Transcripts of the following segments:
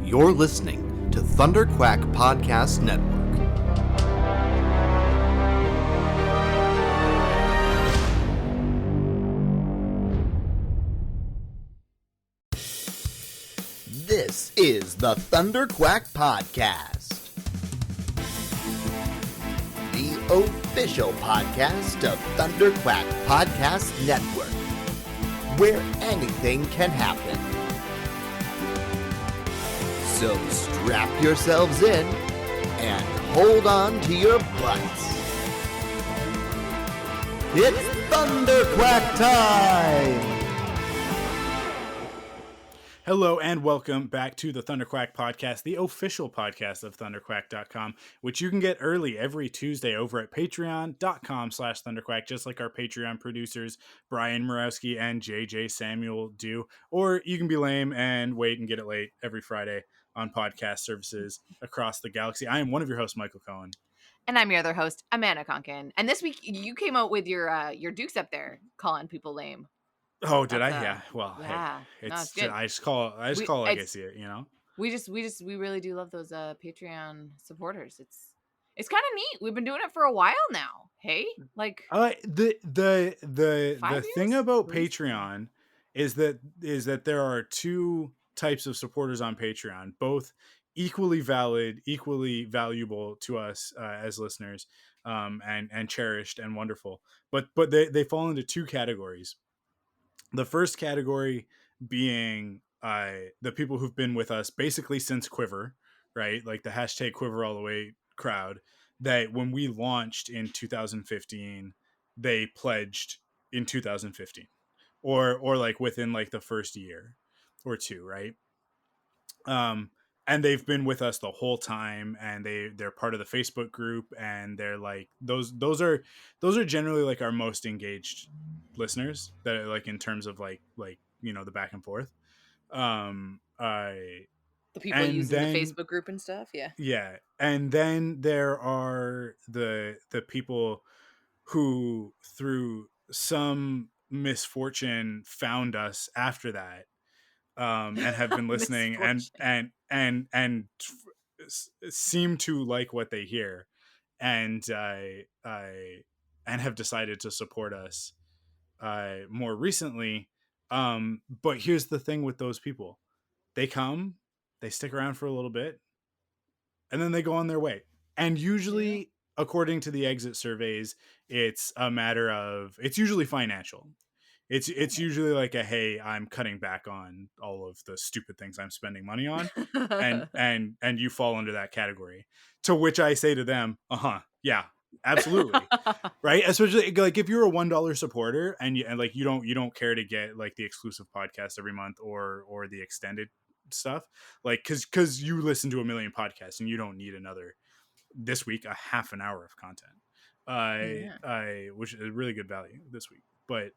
You're listening to Thunderquack Podcast Network. This is the Thunderquack Podcast, the official podcast of Thunderquack Podcast Network, where anything can happen. So strap yourselves in and hold on to your butts. It's Thunderquack time! Hello and welcome back to the Thunderquack Podcast, the official podcast of thunderquack.com, which you can get early every Tuesday over at patreon.com/thunderquack, just like our Patreon producers, Brian Murawski and JJ Samuel do. Or you can be lame and wait and get it late every Friday on podcast services across the galaxy. I am one of your hosts, Michael Cohen. And I'm your other host, Amanda Conkin. And this week you came out with your Dukes up there calling people lame. Oh, did I? Yeah. Well, yeah. Hey, No, it's it's good. I just call like I see it, you know? We really do love those Patreon supporters. It's kind of neat. We've been doing it for a while now. Hey? Like the thing about Patreon is that there are two types of supporters on Patreon, both equally valid, equally valuable to us as listeners, and cherished and wonderful. But they fall into two categories. The first category being the people who've been with us basically since Quiver, right? Like the hashtag Quiver all the way crowd, that when we launched in 2015, they pledged in 2015 or like within like the first year or two, right? And they've been with us the whole time, and they're part of the Facebook group, and they're like those are generally like our most engaged listeners, that are like in terms of like you know, the back and forth. The people using the Facebook group and stuff, yeah. And then there are the people who through some misfortune found us after that, and have been listening and seem to like what they hear, and and have decided to support us more recently. But here's the thing with those people: they come, they stick around for a little bit, and then they go on their way. And usually, according to the exit surveys, it's a matter of, it's usually financial. It's usually like a, hey, I'm cutting back on all of the stupid things I'm spending money on, and you fall under that category. To which I say to them, yeah, absolutely. Right? Especially like if you're a $1 supporter and like you don't care to get like the exclusive podcast every month or the extended stuff, like because you listen to a million podcasts and you don't need another, this week, a half an hour of content, which is really good value this week. But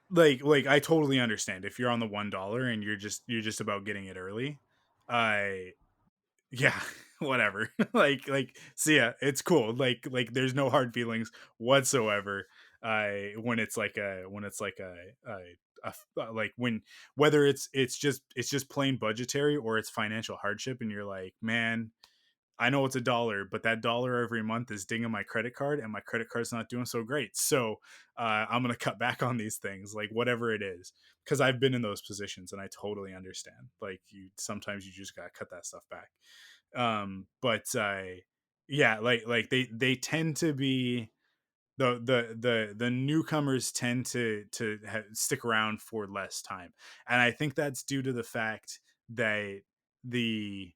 like I totally understand if you're on the $1 and you're just about getting it early. Yeah, whatever. like see ya, it's cool. Like there's no hard feelings whatsoever when it's like a like when, whether it's just plain budgetary or it's financial hardship, and you're like, man, I know it's $1, but that dollar every month is dinging my credit card, and my credit card's not doing so great. So I'm gonna cut back on these things, like whatever it is, because I've been in those positions and I totally understand. Like sometimes you just gotta cut that stuff back. But yeah, like they tend to be the newcomers tend to stick around for less time, and I think that's due to the fact that the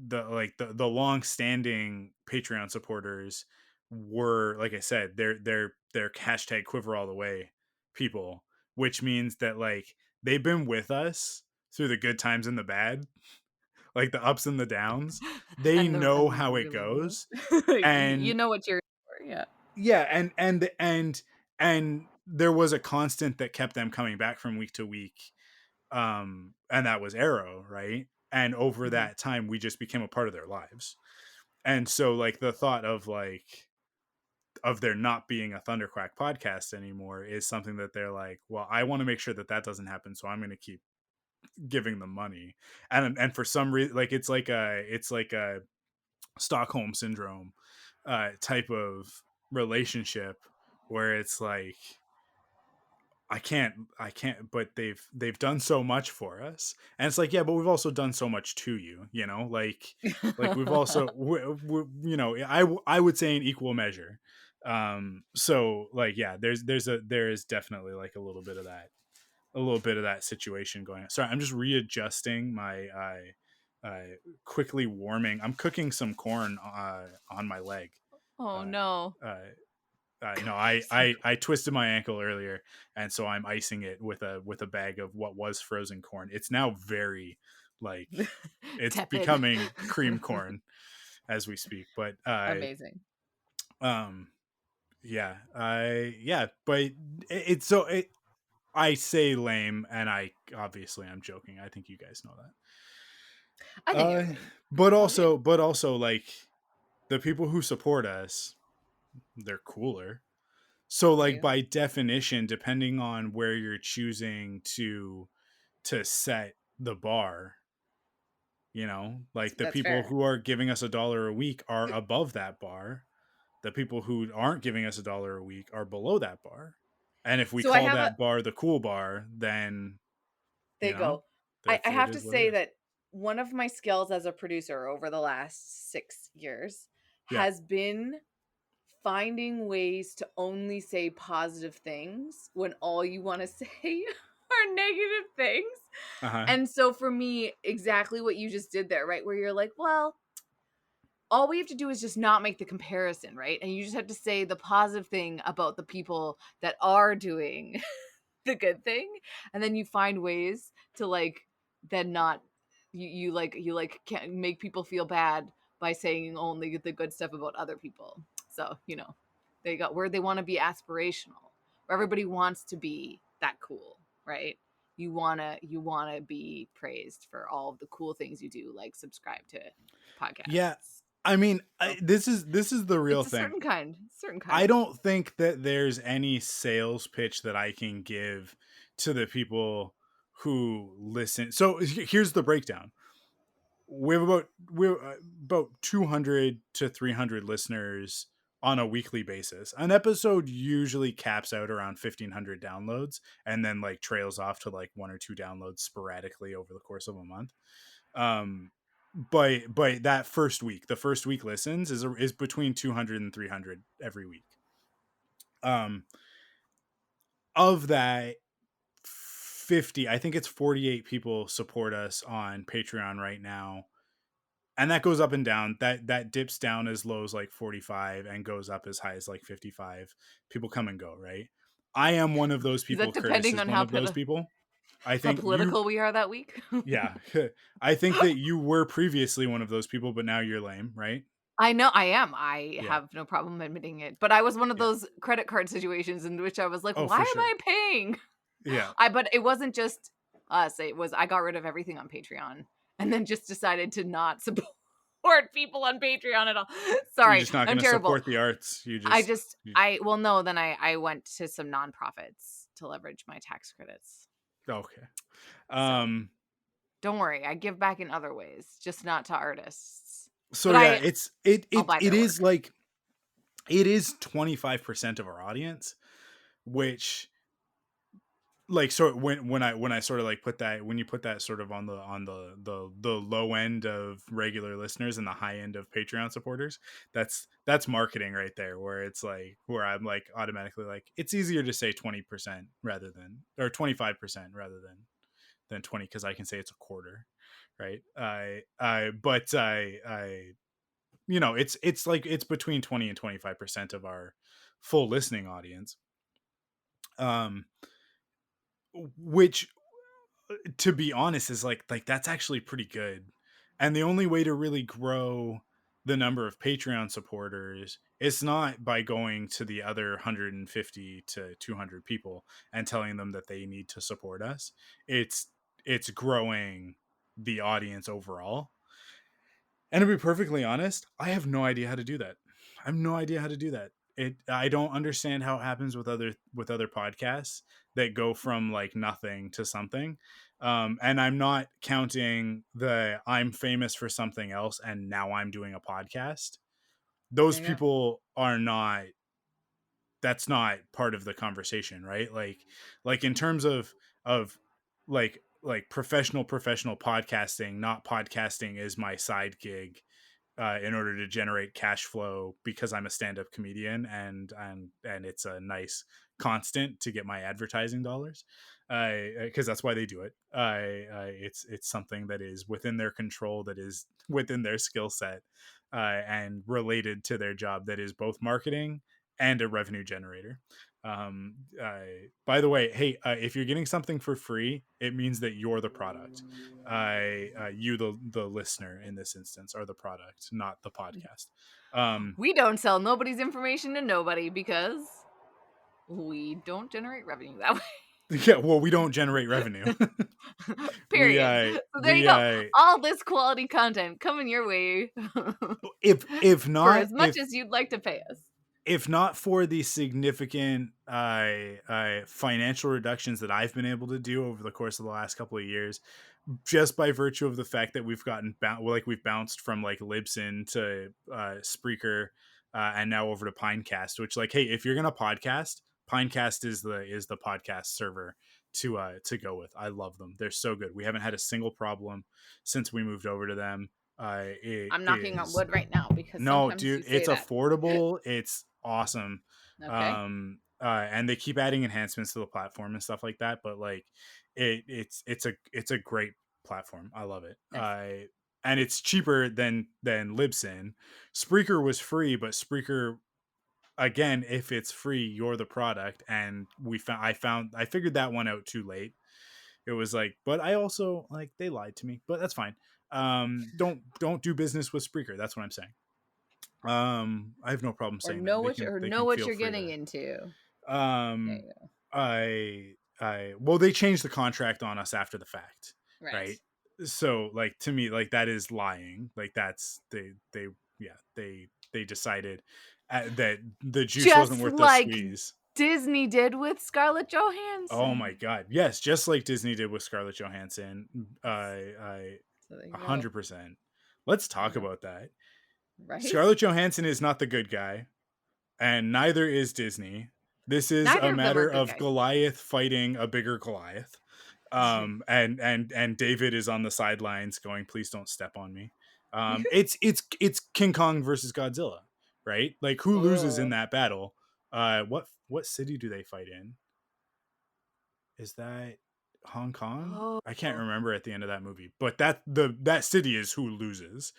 the long-standing Patreon supporters were, like I said, they're hashtag Quiver all the way people, which means that like they've been with us through the good times and the bad, like the ups and the downs. They know how it goes, and you know what you're for, yeah, and there was a constant that kept them coming back from week to week, and that was Arrow, right? And over that time we just became a part of their lives. And so like the thought of there not being a Thunderquack podcast anymore is something that they're like, well, I want to make sure that doesn't happen, so I'm going to keep giving them money. And for some reason, like it's like a Stockholm syndrome type of relationship where it's like I can't but they've done so much for us, and it's like, yeah, but we've also done so much to you, you know, like we've also you know, I would say in equal measure. So like, yeah, there is definitely like a little bit of that situation going on. Sorry, I'm just readjusting my quickly warming. I'm cooking some corn on my leg. Oh uh no. uh no, I twisted my ankle earlier, and so I'm icing it with a bag of what was frozen corn. It's now very like it's Tepid. becoming cream corn as we speak. But Amazing. um yeah, but it's so I say lame, and I obviously I'm joking. I think you guys know I that. think everybody But knows, yeah. also like the people who support us, they're cooler. So There like you go. by definition, depending on where you're choosing to set the bar, you know, like the That's people fair. who are giving us $1 a week are above that bar. The people who aren't giving us $1 a week are below that bar. And if we So I call have a that bar the cool bar, then there you you know, go. I it have to is what it say is. that one of my skills as a producer over the last 6 years Yeah. has been finding ways to only say positive things when all you want to say are negative things. Uh-huh. And so for me, exactly what you just did there, right? Where you're like, well, all we have to do is just not make the comparison, right? And you just have to say the positive thing about the people that are doing the good thing. And then you find ways to like then not you can't make people feel bad by saying only the good stuff about other people. So, they got where they want to be aspirational, where everybody wants to be that cool, right? You wanna be praised for all of the cool things you do, like subscribe to Yeah. podcasts. I mean, So this is the real it's a thing. certain kind I of don't think that there's any sales pitch that I can give to the people who listen. So here's the breakdown. We're about 200 to 300 listeners on a weekly basis. An episode usually caps out around 1500 downloads and then like trails off to like one or two downloads sporadically over the course of a month. But that first week, the first week listens is between 200 and 300 every week. um of that 50, I think it's 48 people support us on Patreon right now, and that goes up and down. That dips down as low as like 45 and goes up as high as like 55. People come and go, right? I am one of those is people. that Curtis depending is on one of those people. I how think you political we are that week? Yeah. I think that you were previously one of those people, but now you're lame, right? I know I am. I Yeah. have no problem admitting it. But I was one of Yeah. those credit card situations in which I was like, Oh, "Why for am I sure. paying?" Yeah. But it wasn't just us. It was I got rid of everything on Patreon and then just decided to not support people on Patreon at all. You're Sorry, just not I'm going to terrible. support the arts. You, I well no, then I went to some nonprofits to leverage my tax credits. okay. So, Um don't worry. I give back in other ways, just not to artists. so But yeah, I'll buy it their is work. like it is 25% of our audience, which like, so when I sort of like put that, when you put that sort of on the low end of regular listeners and the high end of Patreon supporters, that's marketing right there, where it's like, where I'm like automatically like, it's easier to say 20% rather than, or 25% rather than 20, because I can say it's a quarter, right? But I you know, it's like it's between 20 and 25% of our full listening audience. um which, to be honest, is like that's actually pretty good. And the only way to really grow the number of Patreon supporters is not by going to the other 150 to 200 people and telling them that they need to support us. It's growing the audience overall. And to be perfectly honest, I have no idea how to do that. I have no idea how to do that. I don't understand how it happens with other podcasts that go from like nothing to something. And I'm not counting the I'm famous for something else and now I'm doing a podcast. Those There you go. people are not, that's not part of the conversation, right? Like in terms of professional podcasting, not podcasting is my side gig in order to generate cash flow because I'm a stand-up comedian and it's a nice constant to get my advertising dollars. Because that's why they do it. It's something that is within their control, that is within their skill set, and related to their job, that is both marketing and a revenue generator. By the way, hey, if you're getting something for free, it means that you're the product. You, the listener in this instance, are the product, not the podcast. We don't sell nobody's information to nobody because we don't generate revenue that way. Yeah, well, we don't generate revenue. Period. So there you go. All this quality content coming your way if for not, as much as you'd like to pay us. If not for the significant financial reductions that I've been able to do over the course of the last couple of years, just by virtue of the fact that we've we've bounced from like Libsyn to Spreaker, and now over to Pinecast, which, like, hey, if you're gonna podcast, Pinecast is the podcast server to go with. I love them. They're so good. We haven't had a single problem since we moved over to them. I'm knocking on wood right now because no, sometimes dude, you say it's that. affordable. It's awesome. Okay. And they keep adding enhancements to the platform and stuff like that. But like, it's a great platform. I love it. Nice. And it's cheaper than Libsyn. Spreaker was free, but Spreaker, again, if it's free, you're the product. And I figured that one out too late. It was like, but I also, like, they lied to me, but that's fine. Don't do business with Spreaker. That's what I'm saying. I have no problem Or saying know that. what you're getting into. Well, they changed the contract on us after the fact, Right. right? So, like, to me, like, that is lying. Like, that's they decided that the juice Just wasn't worth like the squeeze. Disney did with Scarlett Johansson. Oh my god, yes, just like Disney did with Scarlett Johansson. I So there you 100%. Let's talk about that. Right? Scarlett Johansson is not the good guy, and neither is Disney. This is Neither a of them are matter good of guys. Goliath fighting a bigger Goliath. And David is on the sidelines going, "Please don't step on me." It's King Kong versus Godzilla, right? Like, who loses in that battle? What city do they fight in? Is that Hong Kong? Oh. I can't remember at the end of that movie, but that city is who loses.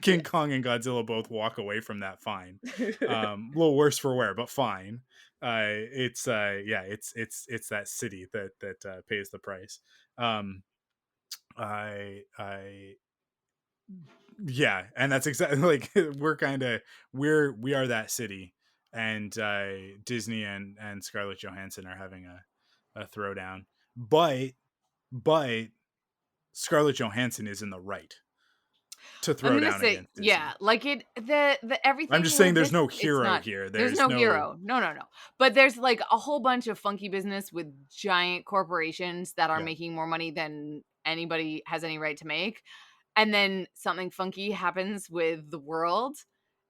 King Kong and Godzilla both walk away from that fine. A little worse for wear, but fine. It's that city that pays the price. Yeah, and that's exactly like we are that city, and Disney and Scarlett Johansson are having a throwdown, but Scarlett Johansson is in the right to throw down against Disney. Yeah, like the everything. I'm just saying there's this, no hero here. There's no hero. No. But there's like a whole bunch of funky business with giant corporations that are making more money than anybody has any right to make. And then something funky happens with the world,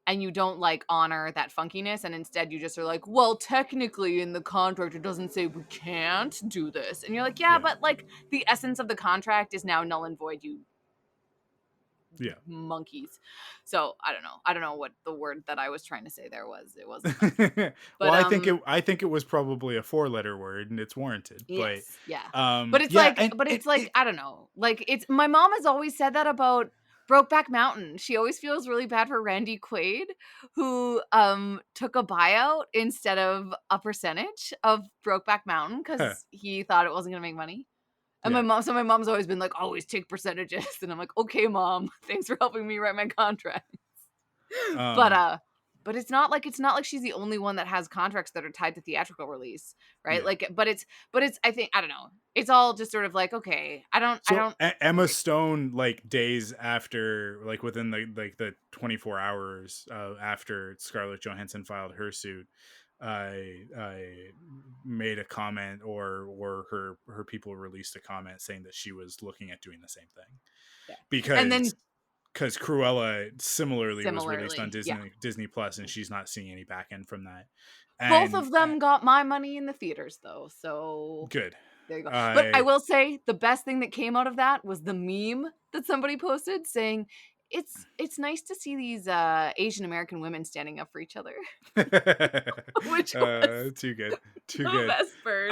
and you don't like honor that funkiness, and instead you just are like, well, technically in the contract it doesn't say we can't do this, and you're like, yeah, but like the essence of the contract is now null and void, you monkeys. So I don't know what the word that I was trying to say there was. It wasn't but well, I think it was probably a 4-letter word, and it's warranted. Yes, but yeah. But it's I don't know. Like, it's, my mom has always said that about Brokeback Mountain. She always feels really bad for Randy Quaid, who took a buyout instead of a percentage of Brokeback Mountain because he thought it wasn't gonna make money. And my mom's always been like, always take percentages. And I'm like, okay, Mom, thanks for helping me write my contracts. But but it's not like she's the only one that has contracts that are tied to theatrical release, right? Yeah. Like, but it's I think, I don't know. It's all just sort of like, okay, I So don't Emma Stone, like days after, like within the 24 hours after Scarlett Johansson filed her suit, I made a comment, or her people released a comment saying that she was looking at doing the same thing, yeah. And then because Cruella similarly was released on similarly, yeah. Disney Plus, and she's not seeing any back end from that. Both And of them got my money in the theaters though. So good. there you go. But I I will say the best thing that came out of that was the meme that somebody posted saying it's nice to see these Asian American women standing up for each other, which was too good, too the good. best bird.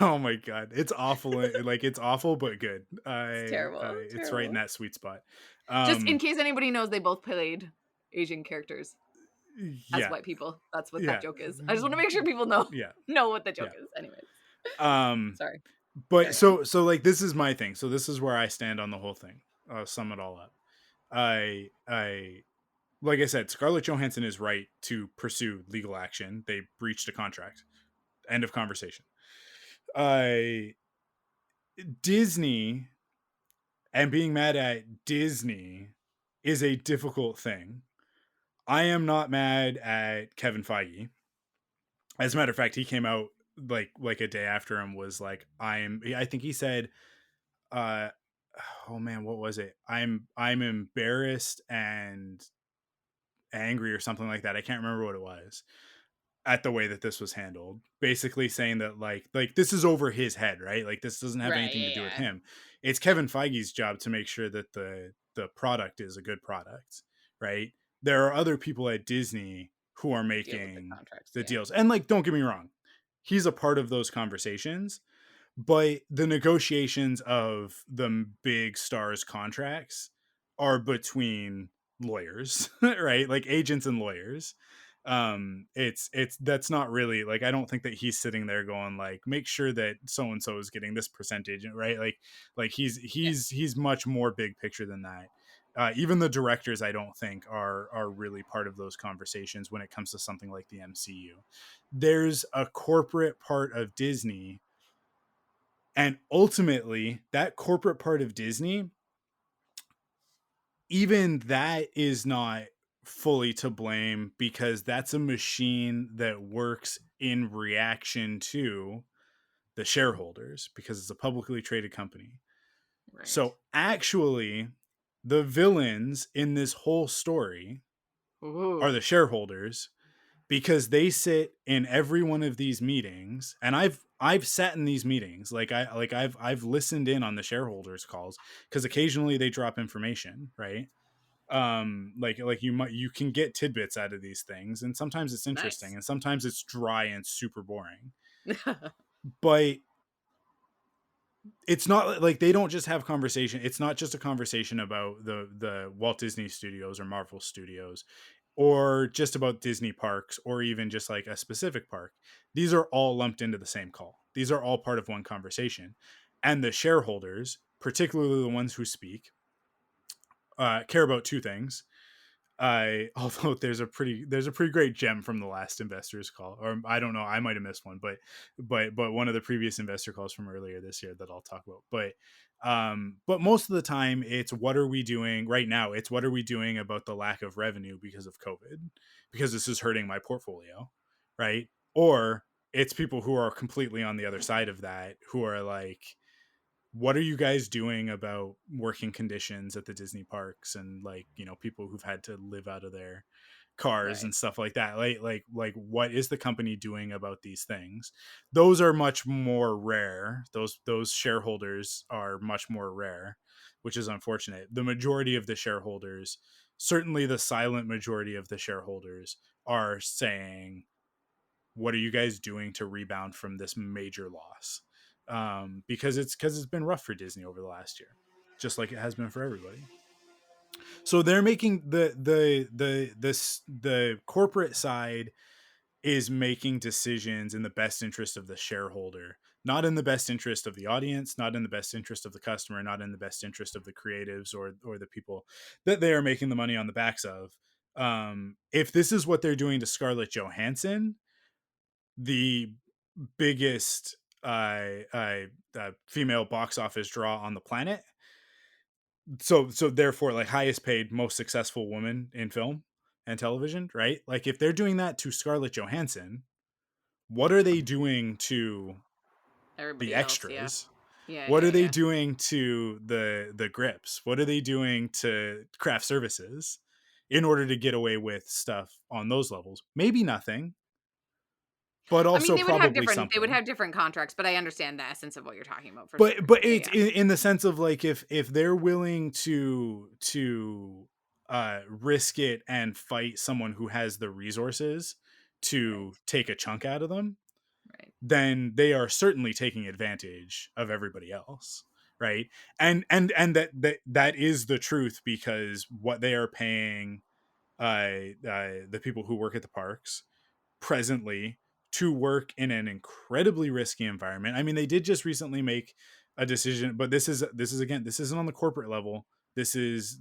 Oh my god, it's awful. Like it's awful, but good. It's terrible. It's right in that sweet spot. Just in case anybody knows, they both played Asian characters as Yeah, white people. That's what that yeah, joke is. I just want to make sure people know yeah, know what the yeah. joke is. Anyways, Um, sorry. but Carry on. so like this is my thing. So this is where I stand on the whole thing. I'll sum it all up. I like I said, Scarlett Johansson is right to pursue legal action. They breached a contract. End of conversation. I Disney, and being mad at Disney is a difficult thing. I am not mad at Kevin Feige. As a matter of fact, he came out like a day after him, was like, I think he said, uh oh man, what was it? I'm embarrassed and angry or something like that. I can't remember what it was, at the way that this was handled, basically saying that like this is over his head, right? Like this doesn't have Right. anything to do with Yeah. him. It's Kevin Feige's job to make sure that the product is a good product, right? There are other people at Disney who are Deal with the making contracts. the Yeah. deals, and like, don't get me wrong, he's a part of those conversations, but the negotiations of the big stars contracts are between lawyers, right? Like agents and lawyers. It's that's not really, like, I don't think that he's sitting there going like, make sure that so and so is getting this percentage, right? Like Yeah. he's much more big picture than that. Even the directors, I don't think, are really part of those conversations when it comes to something like the MCU. There's a corporate part of Disney, and ultimately that corporate part of Disney, even that is not fully to blame, because that's a machine that works in reaction to the shareholders, because it's a publicly traded company. Right. So actually, the villains in this whole story Ooh. are the shareholders, because they sit in every one of these meetings, and I've sat in these meetings, I've listened in on the shareholders calls, because occasionally they drop information, right? You can get tidbits out of these things, and sometimes it's interesting Nice. and sometimes it's dry and super boring, but it's not like they don't just have conversation. It's not just a conversation about the Walt Disney Studios or Marvel Studios, or just about Disney parks, or even just like a specific park. These are all lumped into the same call. These are all part of one conversation, and the shareholders, particularly the ones who speak, care about two things. Although there's a pretty great gem from the last investors call, or I don't know, I might have missed one, but one of the previous investor calls from earlier this year that I'll talk about. But most of the time it's, what are we doing right now? It's, what are we doing about the lack of revenue because of COVID, because this is hurting my portfolio, right? Or it's people who are completely on the other side of that, who are like, what are you guys doing about working conditions at the Disney parks, and like, people who've had to live out of their cars Right. and stuff like that? Like what is the company doing about these things? Those are much more rare. Those shareholders are much more rare, which is unfortunate. The majority of the shareholders, certainly the silent majority of the shareholders, are saying, what are you guys doing to rebound from this major loss? Because it's been rough for Disney over the last year, just like it has been for everybody. So they're making the corporate side is making decisions in the best interest of the shareholder, not in the best interest of the audience, not in the best interest of the customer, not in the best interest of the creatives, or the people that they are making the money on the backs of. If this is what they're doing to Scarlett Johansson, the biggest female box office draw on the planet, so therefore like highest paid, most successful woman in film and television, right? Like if they're doing that to Scarlett Johansson, what are they doing to the Everybody else, yeah. extras? Yeah, What yeah, are they yeah. doing to the grips? What are they doing to craft services in order to get away with stuff on those levels? Maybe nothing, but I mean, also probably they would something. have different contracts, but I understand the essence of what you're talking about for But sure. Yeah, it's yeah. in the sense of like if they're willing to risk it and fight someone who has the resources Right. to take a chunk out of them, Right. then they are certainly taking advantage of everybody else, right? And that is the truth, because what they are paying the people who work at the parks presently to work in an incredibly risky environment. I mean, they did just recently make a decision, but this is again, this isn't on the corporate level. This is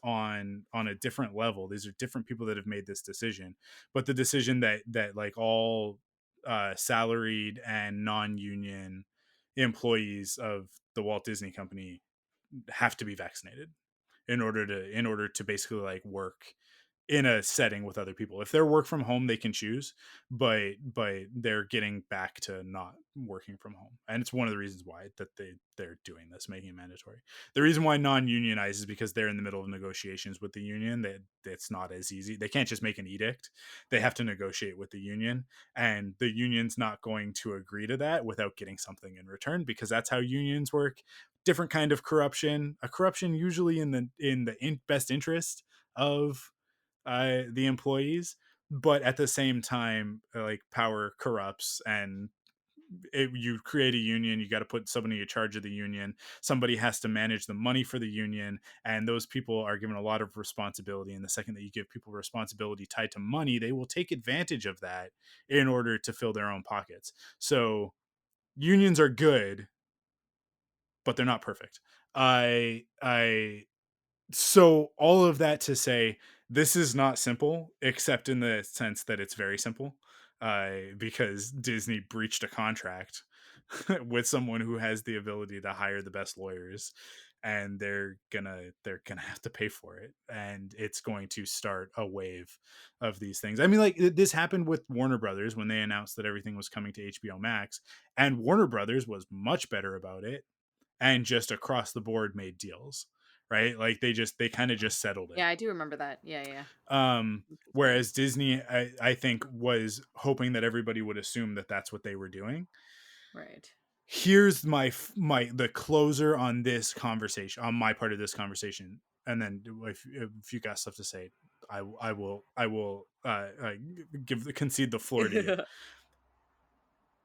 on a different level. These are different people that have made this decision, but the decision that like all salaried and non-union employees of the Walt Disney Company have to be vaccinated in order to basically like work in a setting with other people. If they're work from home, they can choose, but they're getting back to not working from home, and it's one of the reasons why that they're doing this, making it mandatory. The reason why non-unionized is because they're in the middle of negotiations with the union. That it's not as easy. They can't just make an edict. They have to negotiate with the union, and the union's not going to agree to that without getting something in return, because that's how unions work. Different kind of corruption, a corruption usually in the best interest of the employees, but at the same time, like power corrupts, and you create a union, you got to put somebody in charge of the union. Somebody has to manage the money for the union, and those people are given a lot of responsibility. And the second that you give people responsibility tied to money, they will take advantage of that in order to fill their own pockets. So unions are good, but they're not perfect. I So all of that to say, this is not simple, except in the sense that it's very simple, because Disney breached a contract with someone who has the ability to hire the best lawyers, and they're gonna have to pay for it, and it's going to start a wave of these things. I mean, like this happened with Warner Brothers when they announced that everything was coming to HBO Max, and Warner Brothers was much better about it and just across the board made deals, right? Like they kind of just settled it. Yeah, I do remember that. Yeah, yeah. Interesting. Whereas Disney, I think, was hoping that everybody would assume that that's what they were doing. Right. Here's my the closer on this conversation, on my part of this conversation, and then if you got stuff to say, I will concede the floor to you.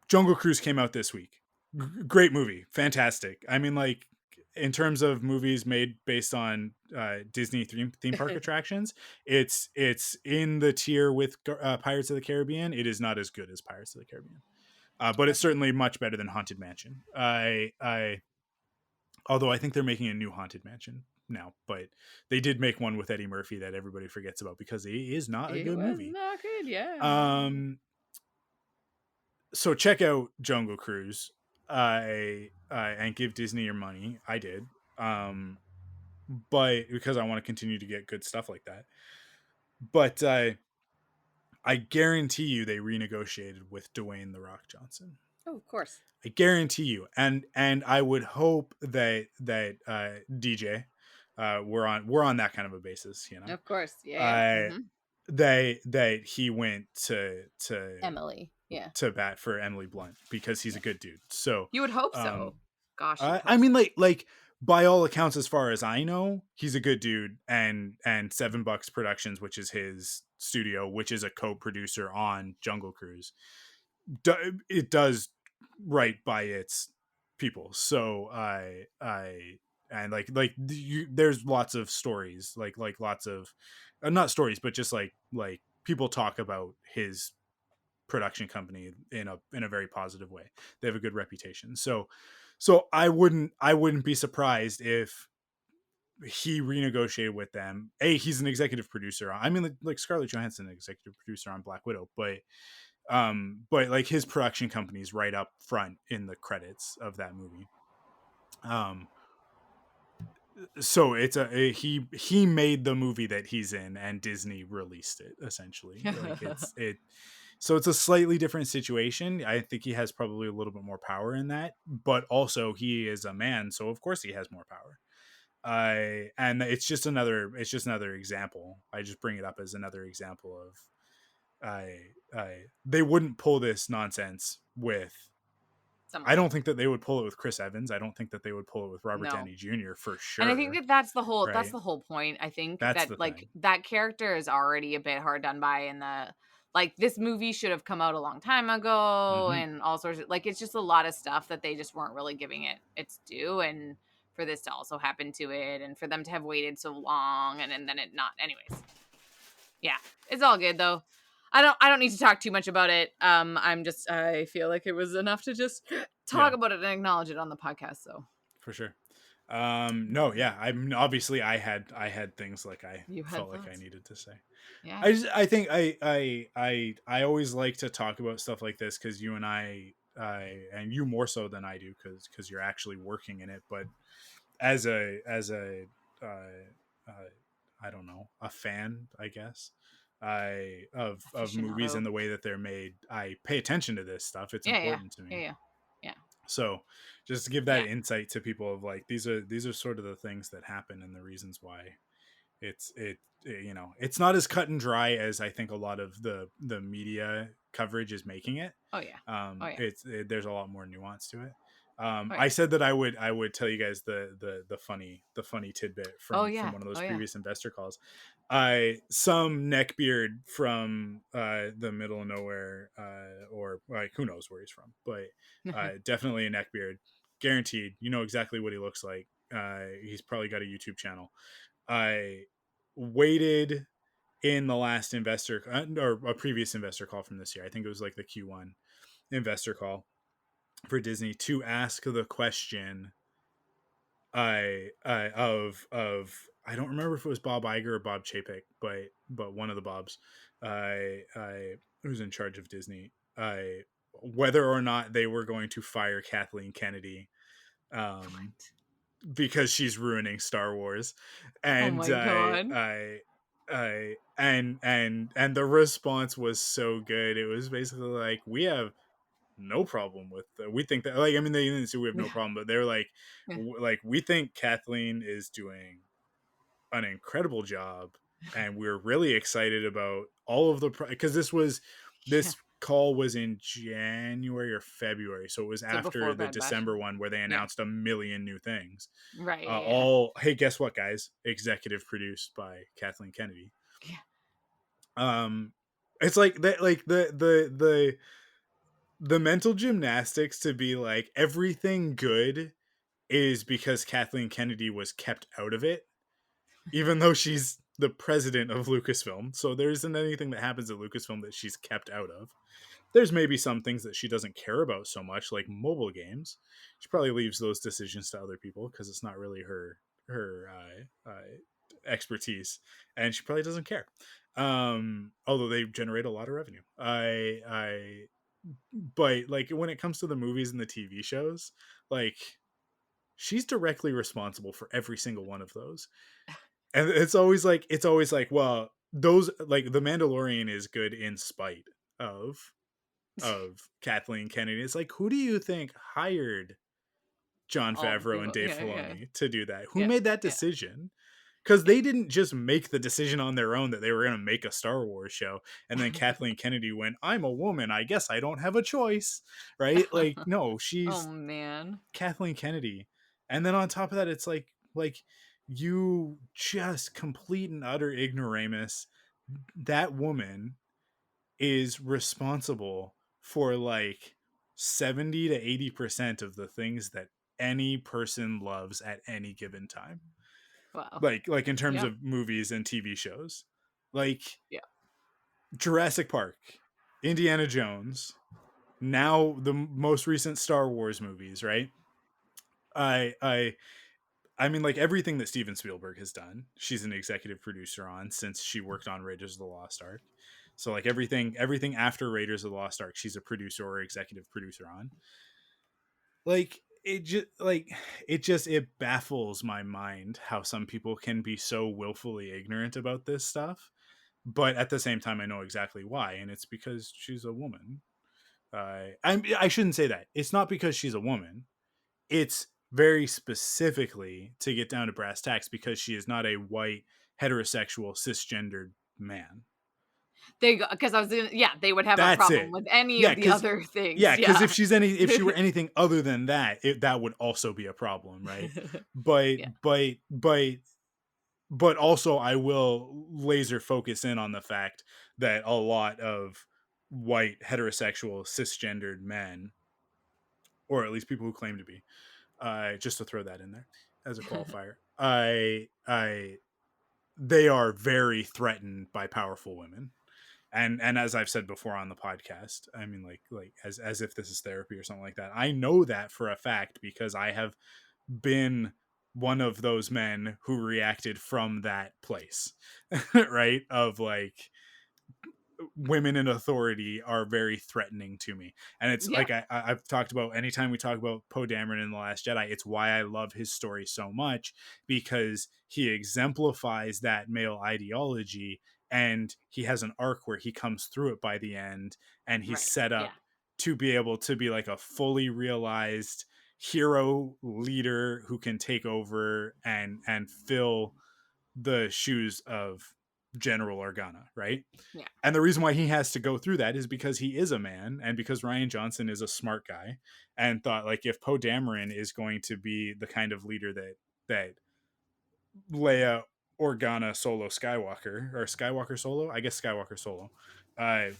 Jungle Cruise came out this week. Great movie, fantastic. I mean, like in terms of movies made based on Disney theme park attractions, it's in the tier with Pirates of the Caribbean. It is not as good as Pirates of the Caribbean, but it's Okay. certainly much better than Haunted Mansion. I Although I think they're making a new Haunted Mansion now, but they did make one with Eddie Murphy that everybody forgets about because it is not a It good was movie. not good, yeah. So check out Jungle Cruise, and give Disney your money. I did, but because I want to continue to get good stuff like that. But I guarantee you they renegotiated with Dwayne the Rock Johnson. Oh, of course. I guarantee you, and I would hope that DJ, we're on that kind of a basis, you know. Of course. Yeah, yeah. Uh, Mhm. that he went Emily. Yeah. to bat for Emily Blunt because he's a Yeah. good dude. So, You would hope um, so. Gosh, you would I hope mean, so. like by all accounts, as far as I know, he's a good dude, and $7 Productions, which is his studio, which is a co-producer on Jungle Cruise, it does right by its people. So I and there's lots of stories, like lots of not stories, but just like people talk about his production company in a very positive way. They have a good reputation. So I wouldn't be surprised if he renegotiated with them. He's an executive producer. I mean, like Scarlett Johansson, an executive producer on Black Widow, but like his production company's right up front in the credits of that movie. So he made the movie that he's in, and Disney released it essentially. Like so it's a slightly different situation. I think he has probably a little bit more power in that, but also he is a man, so of course he has more power. And it's just another example. I just bring it up as another example of they wouldn't pull this nonsense with. I don't think that they would pull it with Chris Evans. I don't think that they would pull it with Robert Downey Jr. for sure. And I think that that's the whole right? point. I think That's that like that character is already a bit hard done by, in the like this movie should have come out a long time ago, and all sorts of like it's just a lot of stuff that they just weren't really giving it its due, and for this to also happen to it, and for them to have waited so long, and then it not. Anyways, yeah, it's all good though. I don't need to talk too much about it. I feel like it was enough to just talk about it and acknowledge it on the podcast. So for sure. No, yeah. I'm obviously I had things like I felt like I needed to say. Yeah. I think I always like to talk about stuff like this because you and I and you more so than I do because you're actually working in it. But as a I don't know, a fan, I guess, of movies and the way that they're made, I pay attention to this stuff. It's important to me. Yeah. So just to give that insight to people of like these are sort of the things that happen and the reasons why it's it's not as cut and dry as I think a lot of the media coverage is making it. There's a lot more nuance to it. I said that I would tell you guys the funny tidbit from one of those previous investor calls. Some neckbeard from the middle of nowhere, or like who knows where he's from, but definitely a neckbeard, guaranteed. You know exactly what he looks like. He's probably got a YouTube channel. I waited in the last investor or a previous investor call from this year. I think it was like the Q1 investor call for Disney to ask the question of I don't remember if it was Bob Iger or Bob Chapek, but one of the Bobs who's in charge of Disney, whether or not they were going to fire Kathleen Kennedy because she's ruining Star Wars. And and the response was so good. It was basically like, we have no problem with we think that, like, I mean, they didn't say we have no problem, but they're like like, we think Kathleen is doing an incredible job, and we're really excited about all of the because this call was in January or February, so it was after the December one where they announced a million new things, right? Hey, guess what, guys? Executive produced by Kathleen Kennedy. It's like that, like the mental gymnastics to be like everything good is because Kathleen Kennedy was kept out of it, even though she's the president of Lucasfilm. So there isn't anything that happens at Lucasfilm that she's kept out of. There's maybe some things that she doesn't care about so much, like mobile games. She probably leaves those decisions to other people because it's not really her expertise, and she probably doesn't care. Although they generate a lot of revenue. But like when it comes to the movies and the TV shows, like she's directly responsible for every single one of those. And it's always like, well, those, like, The Mandalorian is good in spite of Kathleen Kennedy. It's like, who do you think hired Jon Favreau and Dave Filoni to do that? Who made that decision? Because they didn't just make the decision on their own that they were going to make a Star Wars show, and then Kathleen Kennedy went, I'm a woman, I guess I don't have a choice, right? Like, no, she's Kathleen Kennedy. And then on top of that, it's like you just complete and utter ignoramus. That woman is responsible for like 70 to 80% of the things that any person loves at any given time. Wow. Like in terms of movies and TV shows, like Jurassic Park, Indiana Jones, now the most recent Star Wars movies, right? I mean, like everything that Steven Spielberg has done, she's an executive producer on since she worked on Raiders of the Lost Ark. So like everything after Raiders of the Lost Ark, she's a producer or executive producer on. Like it baffles my mind how some people can be so willfully ignorant about this stuff. But at the same time, I know exactly why, and it's because she's a woman. I shouldn't say that. It's not because she's a woman. It's very specifically to get down to brass tacks because she is not a white heterosexual cisgendered man. There you go. Because I was gonna, yeah, they would have a That's problem it. with any Yeah, of the because other things. yeah, because Yeah. if she were anything other than that, that would also be a problem, right? But Yeah. but also I will laser focus in on the fact that a lot of white heterosexual cisgendered men, or at least people who claim to be, just to throw that in there as a qualifier, I they are very threatened by powerful women. And as I've said before on the podcast, I mean, like as if this is therapy or something like that. I know that for a fact because I have been one of those men who reacted from that place, right? Of like, women in authority are very threatening to me. And it's Yeah. like I've talked about, anytime we talk about Poe Dameron in The Last Jedi, it's why I love his story so much, because he exemplifies that male ideology, and he has an arc where he comes through it by the end, and he's Right. set Yeah. up to be able to be like a fully realized hero leader who can take over and fill the shoes of General Organa, right? Yeah. And the reason why he has to go through that is because he is a man, and because Rian Johnson is a smart guy, and thought, like, if Poe Dameron is going to be the kind of leader that Leia Organa Solo Skywalker, or Skywalker Solo, I guess Skywalker Solo, uh,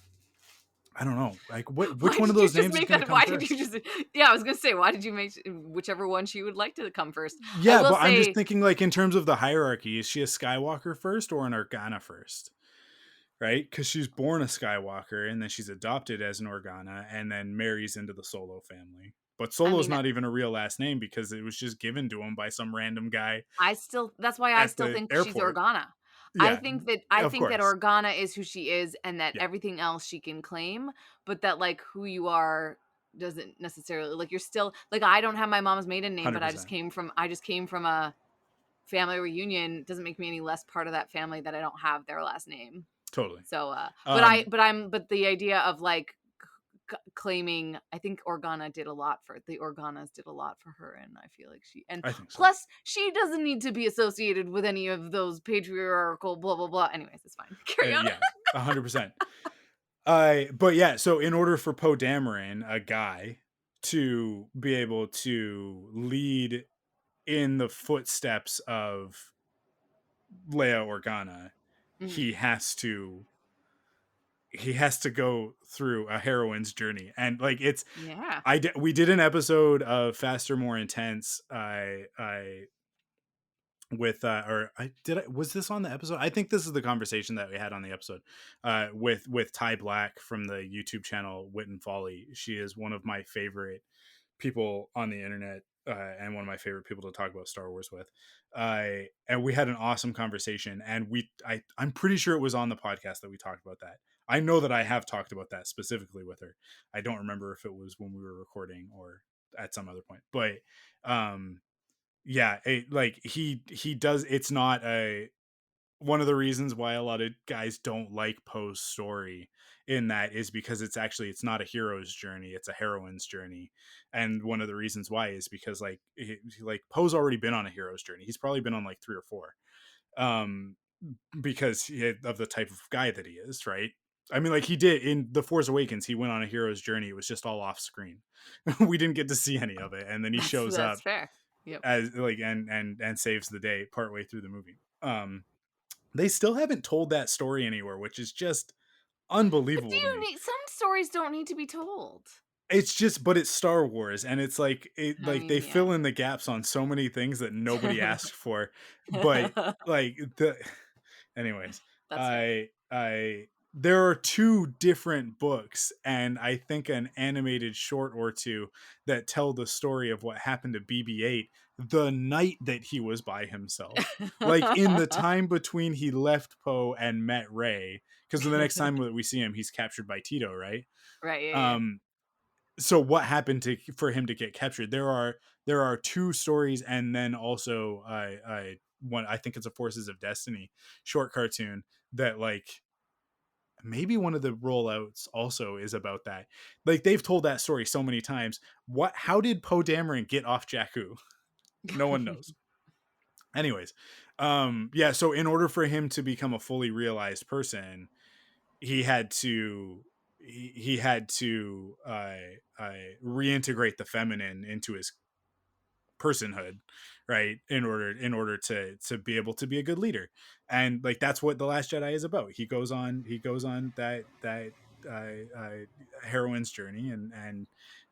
I don't know, like which Why one of did you those just names is make going to that? come Why did you first? just? Yeah, I was gonna say, why did you make whichever one she would like to come first? I Yeah, will but I'm just say, thinking, like, in terms of the hierarchy, is she a Skywalker first or an Organa first? Right? Because she's born a Skywalker, and then she's adopted as an Organa, and then marries into the Solo family. But I Solo's mean, not even a real last name because it was just given to him by some random guy that's why I at still the think she's airport. Organa. Yeah, I of think that course. Organa is who she is, and that Yeah, everything else she can claim, but that like who you are doesn't necessarily, like, you're still like, I don't have my mom's maiden name, but 100%. I just came from a family reunion. Doesn't make me any less part of that family that I don't have their last name. Totally. So, Um, but the idea of like claiming, I think the Organas did a lot for her, and I feel like and I think so. plus she doesn't need to be associated with any of those patriarchal blah blah blah. Anyways, it's fine. Carry on. Yeah, 100%. But yeah, so in order for Poe Dameron, a guy, to be able to lead in the footsteps of Leia Organa, Mhm. he has to go through a heroine's journey. And like, it's Yeah. we did an episode of Faster More Intense, I with or I did I was this on the episode? I think this is the conversation that we had on the episode with Ty Black from the YouTube channel Wit and Folly. She is one of my favorite people on the internet, and one of my favorite people to talk about Star Wars with. And we had an awesome conversation, and I'm pretty sure it was on the podcast that we talked about that. I know that I have talked about that specifically with her. I don't remember if it was when we were recording or at some other point, but um yeah, like he does. It's not a one of the reasons why a lot of guys don't like Poe's story in that is because it's not a hero's journey, it's a heroine's journey. And one of the reasons why is because like like Poe's already been on a hero's journey. He's probably been on like 3 or 4, um because of the type of guy that he is, right? I mean, like, he did in The Force Awakens, he went on a hero's journey. It was just all off screen. We didn't get to see any of it, and then he shows That's up fair. Yep. as like and saves the day partway through the movie. They still haven't told that story anywhere, which is just But do unbelievable to you me. need, some stories don't need to be told. It's just, but it's Star Wars, and it's I like they mean, yeah. fill in the gaps on so many things that nobody asked for. But like the anyways, That's fair. I there are 2 different books, and I think an animated short or 2 that tell the story of what happened to BB-8 the night that he was by himself, like in the time between he left Poe and met Rey, because the next time that we see him, he's captured by Tito, right? Right. Yeah. So what happened for him to get captured? There are two stories, and then also one, I think it's a Forces of Destiny short cartoon that, like, maybe one of the rollouts also is about that. Like, they've told that story so many times. How did Poe Dameron get off Jakku? No one knows. Anyways, yeah, so in order for him to become a fully realized person, he had to he had to reintegrate the feminine into his personhood, right, in order to be able to be a good leader. And like, that's what The Last Jedi is about. He goes on that heroine's journey,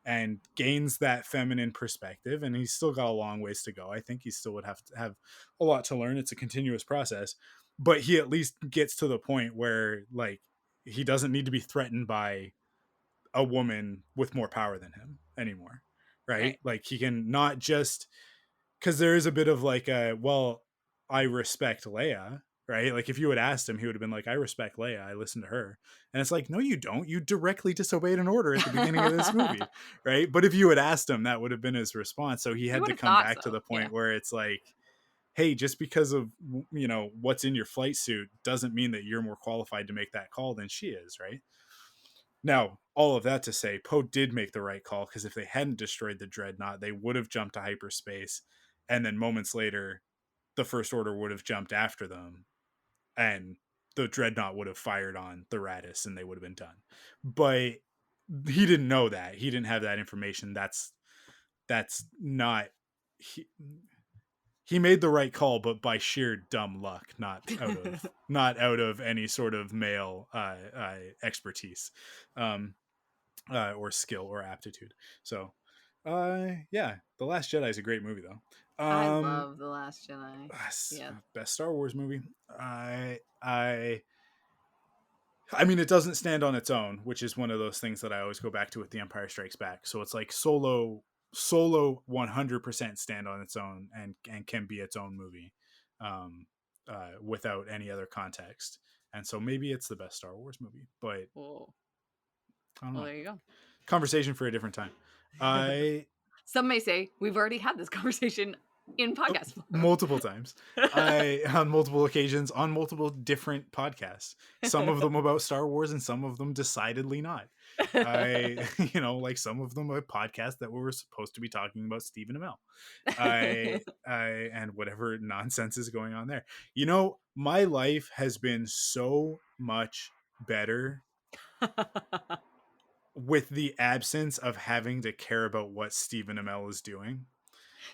and gains that feminine perspective, and he's still got a long ways to go. I think he still would have to have a lot to learn. It's a continuous process, but he at least gets to the point where, like, he doesn't need to be threatened by a woman with more power than him anymore, right? Right. Like, he can not just, because there is a bit of like a, well, I respect Leia, right? Like, if you had asked him, he would have been like, I respect Leia, I listen to her. And it's like, no, you don't. You directly disobeyed an order at the beginning of this movie, right? But if you had asked him, that would have been his response. So he You had would to have come thought back to so. the Yeah. point where it's like, hey, just because of, what's in your flight suit doesn't mean that you're more qualified to make that call than she is, right? Now, all of that to say, Poe did make the right call, because if they hadn't destroyed the dreadnought, they would have jumped to hyperspace, and then moments later, the First Order would have jumped after them, and the dreadnought would have fired on the Raddus, and they would have been done. But he didn't know that. He didn't have that information. That's not. He made the right call, but by sheer dumb luck, not out of any sort of male expertise, or skill or aptitude. So, yeah, The Last Jedi is a great movie, though. I love The Last Jedi. Yeah. Best Star Wars movie. I mean, it doesn't stand on its own, which is one of those things that I always go back to with The Empire Strikes Back. So it's like Solo 100% stand on its own, and can be its own movie, without any other context. And so maybe it's the best Star Wars movie, but Whoa. I don't know. Well, there you go. Conversation for a different time. Some may say we've already had this conversation in podcast form. Multiple times. On multiple occasions, on multiple different podcasts. Some of them about Star Wars, and some of them decidedly not. Like, some of them a podcast that we were supposed to be talking about Stephen Amell. And whatever nonsense is going on there. My life has been so much better with the absence of having to care about what Stephen Amell is doing.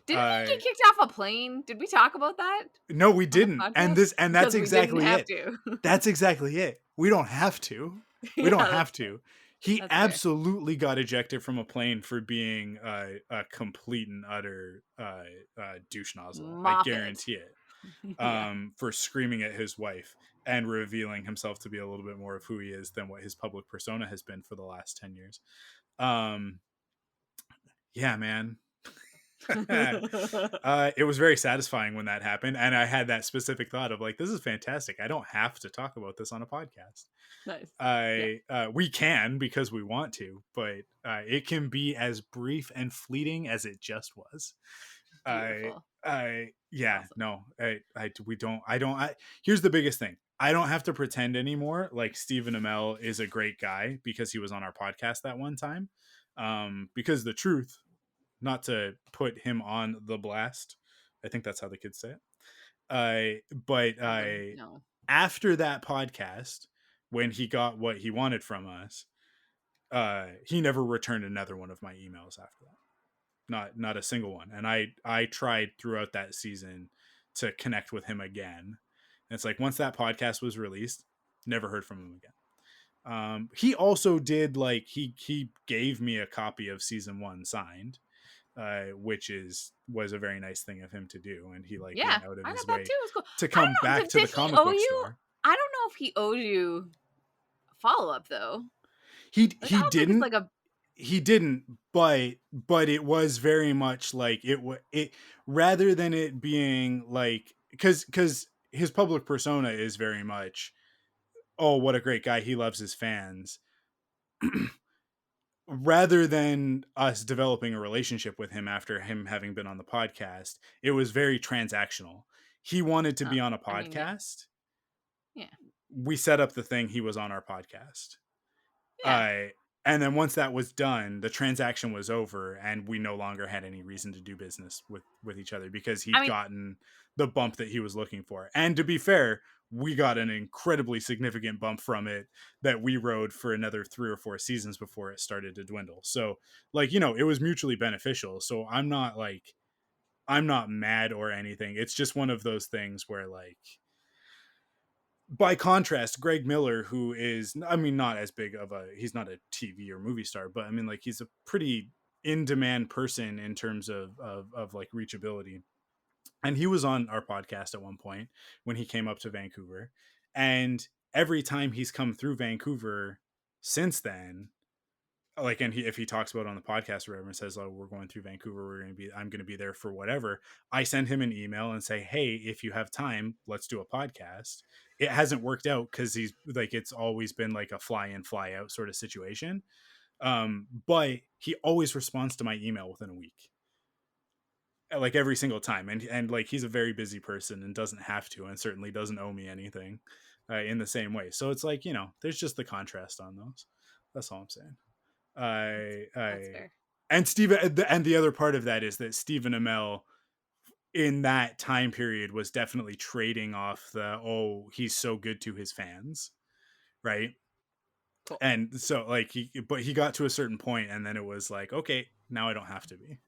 Didn't he get kicked off a plane? Did we talk about that? No, we didn't. And that's exactly it. To. That's exactly it. We don't have to. We don't have to. He absolutely got ejected from a plane for being a complete and utter douche nozzle. I guarantee it. For screaming at his wife and revealing himself to be a little bit more of who he is than what his public persona has been for the last 10 years. Yeah, man. It was very satisfying when that happened, and I had that specific thought of like, this is fantastic. I don't have to talk about this on a podcast. Nice. We can, because we want to, but it can be as brief and fleeting as it just was. Beautiful. Yeah, awesome. No, here's the biggest thing. I don't have to pretend anymore like Stephen Amell is a great guy because he was on our podcast that one time. Because the truth, not to put him on the blast, I think that's how the kids say it. No. After that podcast, when he got what he wanted from us, he never returned another one of my emails after that. Not a single one. And I tried throughout that season to connect with him again. And it's like, once that podcast was released, never heard from him again. He also did, like, he gave me a copy of season 1 signed, which was a very nice thing of him to do. And he went out of his way cool. to come back to the comic book store. I don't know if he owed you follow up though. He didn't. he didn't, but it was very much like it rather than it being like, because his public persona is very much, oh, what a great guy, he loves his fans. Rather than us developing a relationship with him after him having been on the podcast, it was very transactional. He wanted to be on a I mean, yeah. podcast. Yeah. We set up the thing, he was on our podcast. Yeah. And then once that was done, the transaction was over, and we no longer had any reason to do business with each other because I he'd mean, gotten the bump that he was looking for. And to be fair, we got an incredibly significant bump from it that we rode for another 3 or 4 seasons before it started to dwindle. So, like, you know, it was mutually beneficial. So I'm not mad or anything. It's just one of those things where, like, by contrast, Greg Miller, who is, I mean, not as big of a, he's not a TV or movie star, but I mean, like, he's a pretty in demand person in terms of like reachability. And he was on our podcast at one point when he came up to Vancouver. And every time he's come through Vancouver since then, like, and if he talks about it on the podcast or whatever and says, oh, we're going through Vancouver, I'm going to be there for whatever, I send him an email and say, hey, if you have time, let's do a podcast. It hasn't worked out because he's like, it's always been like a fly in, fly out sort of situation. But he always responds to my email within a week, like every single time. And like, he's a very busy person and doesn't have to, and certainly doesn't owe me anything in the same way. So it's like, you know, there's just the contrast on those. That's all I'm saying. that's fair. And and the other part of that is that Stephen Amell in that time period was definitely trading off the, oh, he's so good to his fans, right? Cool. And so like he got to a certain point, and then it was like, okay, now I don't have to be.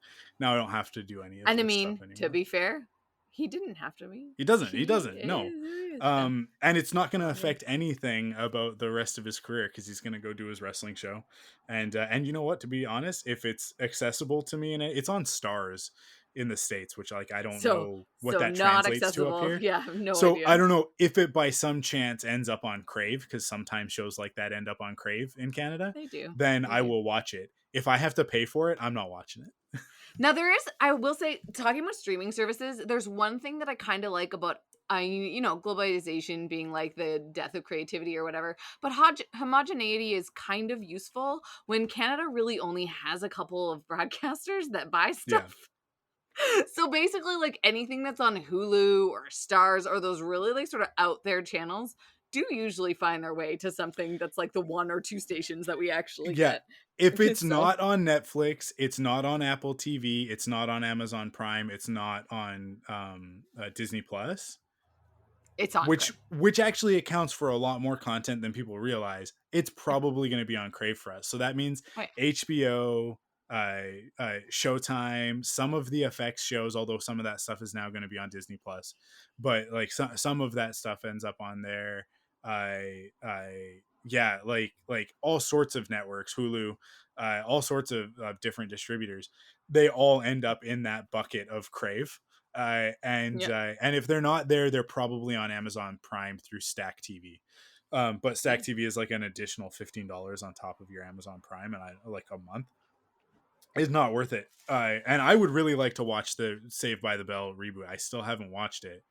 Now I don't have to do any of And I this mean, stuff anymore. to be fair, he didn't have to be. He doesn't. No. Yeah. And it's not going to affect anything about the rest of his career because he's going to go do his wrestling show. And you know what? To be honest, if it's accessible to me, and it's on Stars in the States, which, like, I don't know what that not translates to up accessible. here. Yeah, I have no So idea. I don't know if it by some chance ends up on Crave, because sometimes shows like that end up on Crave in Canada. They do. Then I will watch it. If I have to pay for it, I'm not watching it. Now there is, I will say, talking about streaming services, there's one thing that I kind of like about, globalization being like the death of creativity or whatever, but homogeneity is kind of useful when Canada really only has a couple of broadcasters that buy stuff. Yeah. So basically, like, anything that's on Hulu or Stars or those really like sort of out there channels do usually find their way to something that's like the 1 or 2 stations that we actually get. If it's not on Netflix, it's not on Apple TV, it's not on Amazon Prime, it's not on Disney Plus. It's on which actually accounts for a lot more content than people realize. It's probably going to be on Crave for us. So that means HBO, Showtime, some of the FX shows, although some of that stuff is now going to be on Disney Plus, but like some of that stuff ends up on there. Yeah, like all sorts of networks, Hulu, all sorts of different distributors, they all end up in that bucket of Crave. And if they're not there, they're probably on Amazon Prime through Stack TV. But Stack TV is like an additional $15 on top of your Amazon Prime, and I like a month. It's not worth it. And I would really like to watch the Saved by the Bell reboot. I still haven't watched it,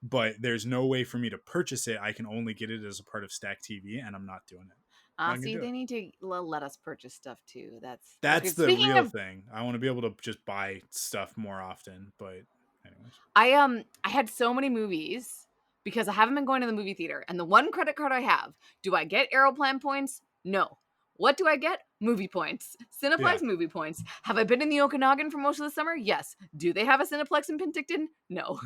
but there's no way for me to purchase it. I can only get it as a part of Stack TV, and I'm not doing it. See, they need to let us purchase stuff too. That's the real thing. I want to be able to just buy stuff more often, but anyways. I had so many movies because I haven't been going to the movie theater, and the one credit card I have, do I get Aeroplan points? No. What do I get? Movie points. Cineplex movie points. Have I been in the Okanagan for most of the summer? Yes. Do they have a Cineplex in Penticton? No.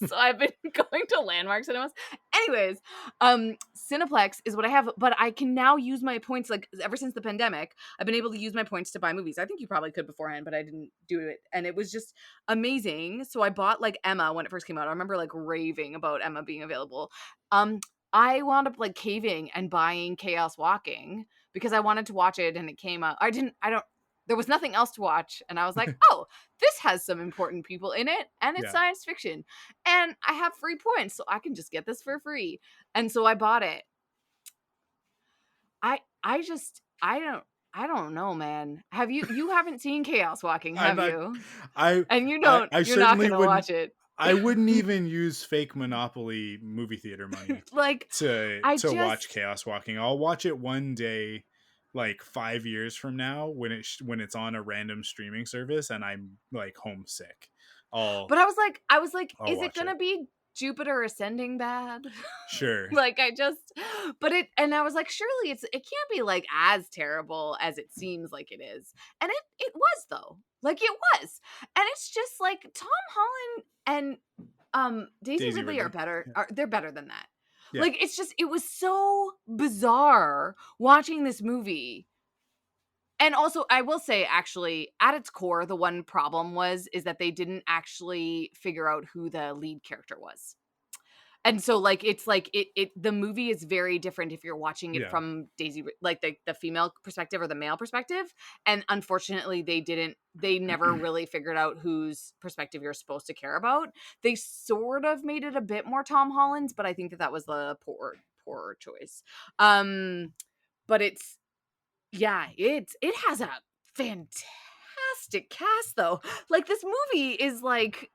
So I've been going to Landmark Cinemas. Anyways, Cineplex is what I have, but I can now use my points, like, ever since the pandemic, I've been able to use my points to buy movies. I think you probably could beforehand, but I didn't do it, and it was just amazing. So I bought, like, Emma when it first came out. I remember, like, raving about Emma being available. I wound up, like, caving and buying Chaos Walking because I wanted to watch it, and it came out. There was nothing else to watch, and I was like, oh, this has some important people in it, and it's science fiction, and I have free points, so I can just get this for free. And so I bought it. I I don't know, man. Have you haven't seen Chaos Walking, I'm have not. you? I And I you're not certainly gonna wouldn't. watch it. I wouldn't even use fake Monopoly movie theater money Like, I to watch just Chaos Walking. I'll watch it one day, like 5 years from now, when it's on a random streaming service and I'm like homesick. I'll but I was like, I'll is it watch it. gonna be Jupiter Ascending bad? Sure. Like I just and I was like, surely it can't be like as terrible as it seems like it is. And it was though. Like it was. And it's just like Tom Holland and Daisy Daisy Ridley are Ridley. better. Yeah. They're better than that. Yeah. Like it's just it was so bizarre watching this movie. And also, I will say, actually, at its core, the one problem is that they didn't actually figure out who the lead character was. And so, like, it's like the movie is very different if you're watching it Yeah. from like the female perspective or the male perspective. And unfortunately, they never really figured out whose perspective you're supposed to care about. They sort of made it a bit more Tom Holland's, but I think that was the poor choice. But it has a fantastic cast though. Like this movie is like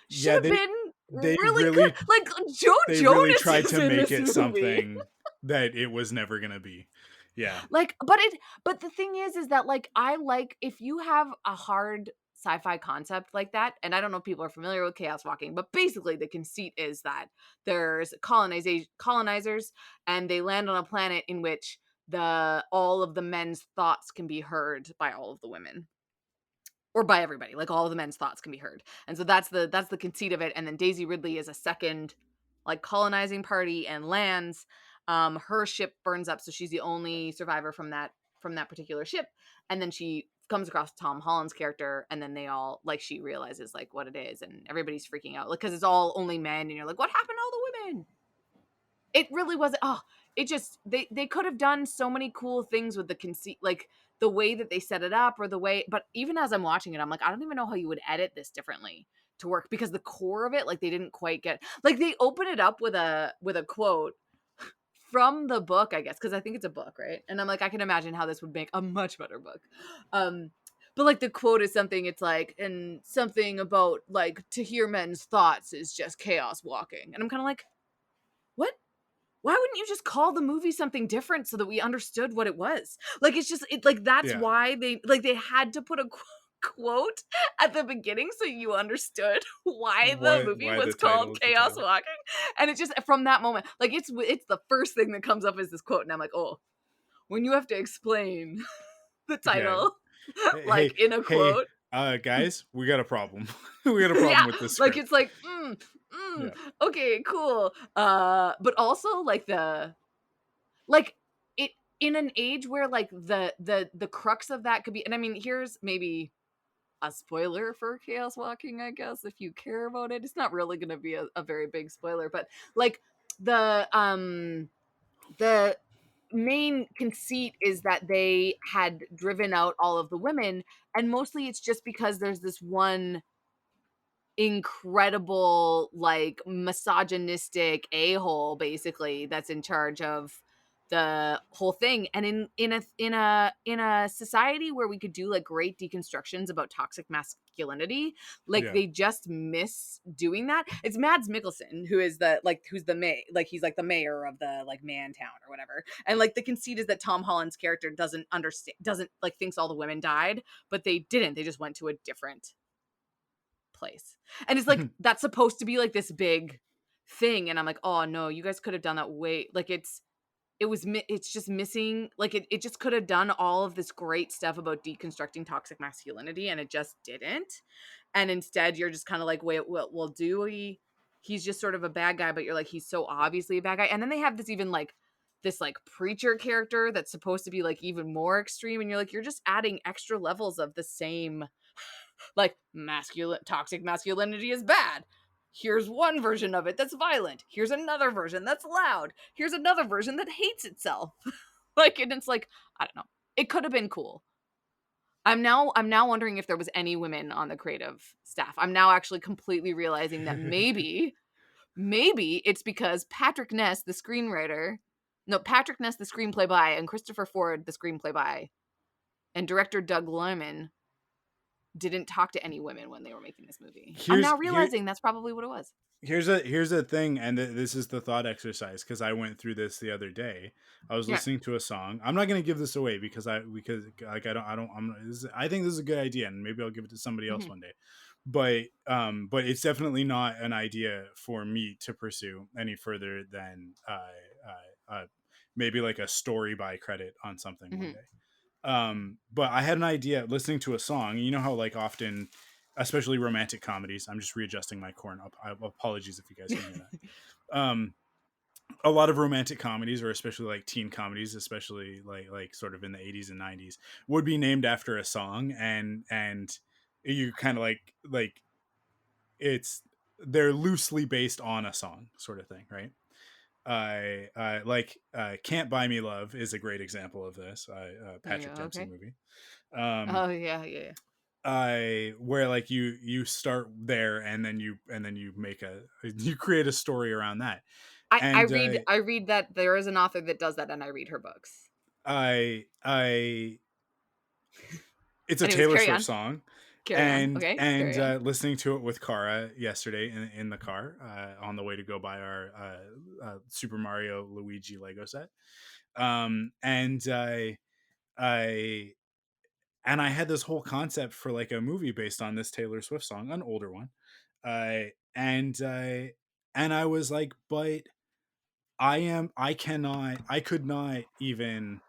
should Yeah, have been they really good. really Like Joe they really Jonas tried is to in make this it movie. something that it was never gonna be. Yeah. Like, but the thing is that like I like if you have a hard sci-fi concept like that, and I don't know if people are familiar with Chaos Walking, but basically the conceit is that there's colonizers and they land on a planet in which all of the men's thoughts can be heard by all of the women or by everybody. Like all of the men's thoughts can be heard. And so that's the conceit of it. And then Daisy Ridley is a second like colonizing party and lands. Her ship burns up, so she's the only survivor from that particular ship. And then she comes across Tom Holland's character, and then they all like she realizes like what it is, and everybody's freaking out like because it's all only men, and you're like, what happened to all the women? It really was. Oh, it just they could have done so many cool things with the conceit, like the way that they set it up, or the way. But even as I'm watching it, I'm like, I don't even know how you would edit this differently to work because the core of it, like they didn't quite get. Like they open it up with a quote from the book, I guess, because I think it's a book, right? And I'm like, I can imagine how this would make a much better book. But like the quote is something, it's like, and something about like to hear men's thoughts is just chaos walking, and I'm kind of like, what? Why wouldn't you just call the movie something different so that we understood what it was? Like it's just like that's Yeah. why they had to put a quote at the beginning so you understood why the movie Why the was title called is the Chaos title. Walking. And it's just from that moment, like it's the first thing that comes up is this quote, and I'm like, oh, when you have to explain the Yeah. title Hey, like in a hey, quote. guys, we got a problem. We got a problem Yeah, with this like script. it's like Yeah. okay, cool. But also like like it in an age where like the crux of that could be, and I mean here's maybe a spoiler for Chaos Walking, I guess, if you care about it. It's not really gonna be a very big spoiler, but like the main conceit is that they had driven out all of the women, and mostly it's just because there's this one incredible like misogynistic a-hole basically that's in charge of the whole thing. And in a society where we could do like great deconstructions about toxic masculinity, like Yeah. they just miss doing that. It's Mads Mikkelsen who is who's the he's like the mayor of the like man town or whatever, and like the conceit is that Tom Holland's character doesn't like thinks all the women died, but they didn't. They just went to a different place. And it's like that's supposed to be like this big thing, and I'm like, oh no, you guys could have done that way. Like it's just missing, like it just could have done all of this great stuff about deconstructing toxic masculinity, and it just didn't. And instead you're just kind of like, wait, well do he's just sort of a bad guy, but you're like, he's so obviously a bad guy. And then they have this like preacher character that's supposed to be like even more extreme, and you're like, you're just adding extra levels of the same like toxic masculinity is bad. Here's one version of it that's violent. Here's another version that's loud. Here's another version that hates itself. Like, and it's like, I don't know. It could have been cool. I'm now wondering if there was any women on the creative staff. I'm now actually completely realizing that maybe it's because Patrick Ness, the screenwriter, No, Patrick Ness, the screenplay by, and Christopher Ford, the screenplay by, and director Doug Liman didn't talk to any women when they were making this movie. I'm now realizing that's probably what it was. Here's a thing, and this is the thought exercise, because I went through this the other day. I was listening to a song. I'm not going to give this away because I think this is a good idea, and maybe I'll give it to somebody else one day. But it's definitely not an idea for me to pursue any further than maybe like a story by credit on something one day. But I had an idea listening to a song. You know how like often, especially romantic comedies, I'm just readjusting my corn up. Apologies if you guys can hear that. A lot of romantic comedies, or especially like teen comedies, especially like sort of in the 80s and 90s, would be named after a song, and you kind of like they're loosely based on a song sort of thing, right? Can't Buy Me Love is a great example of this. Patrick Dempsey movie. Oh yeah. Where like you start there, and then you create a story around that. I read that there is an author that does that, and I read her books. It's a Taylor Swift song. Okay. Listening to it with Kara yesterday in the car on the way to go buy our Super Mario Luigi Lego set. And I had this whole concept for like a movie based on this Taylor Swift song, an older one. And I was like, but I could not even,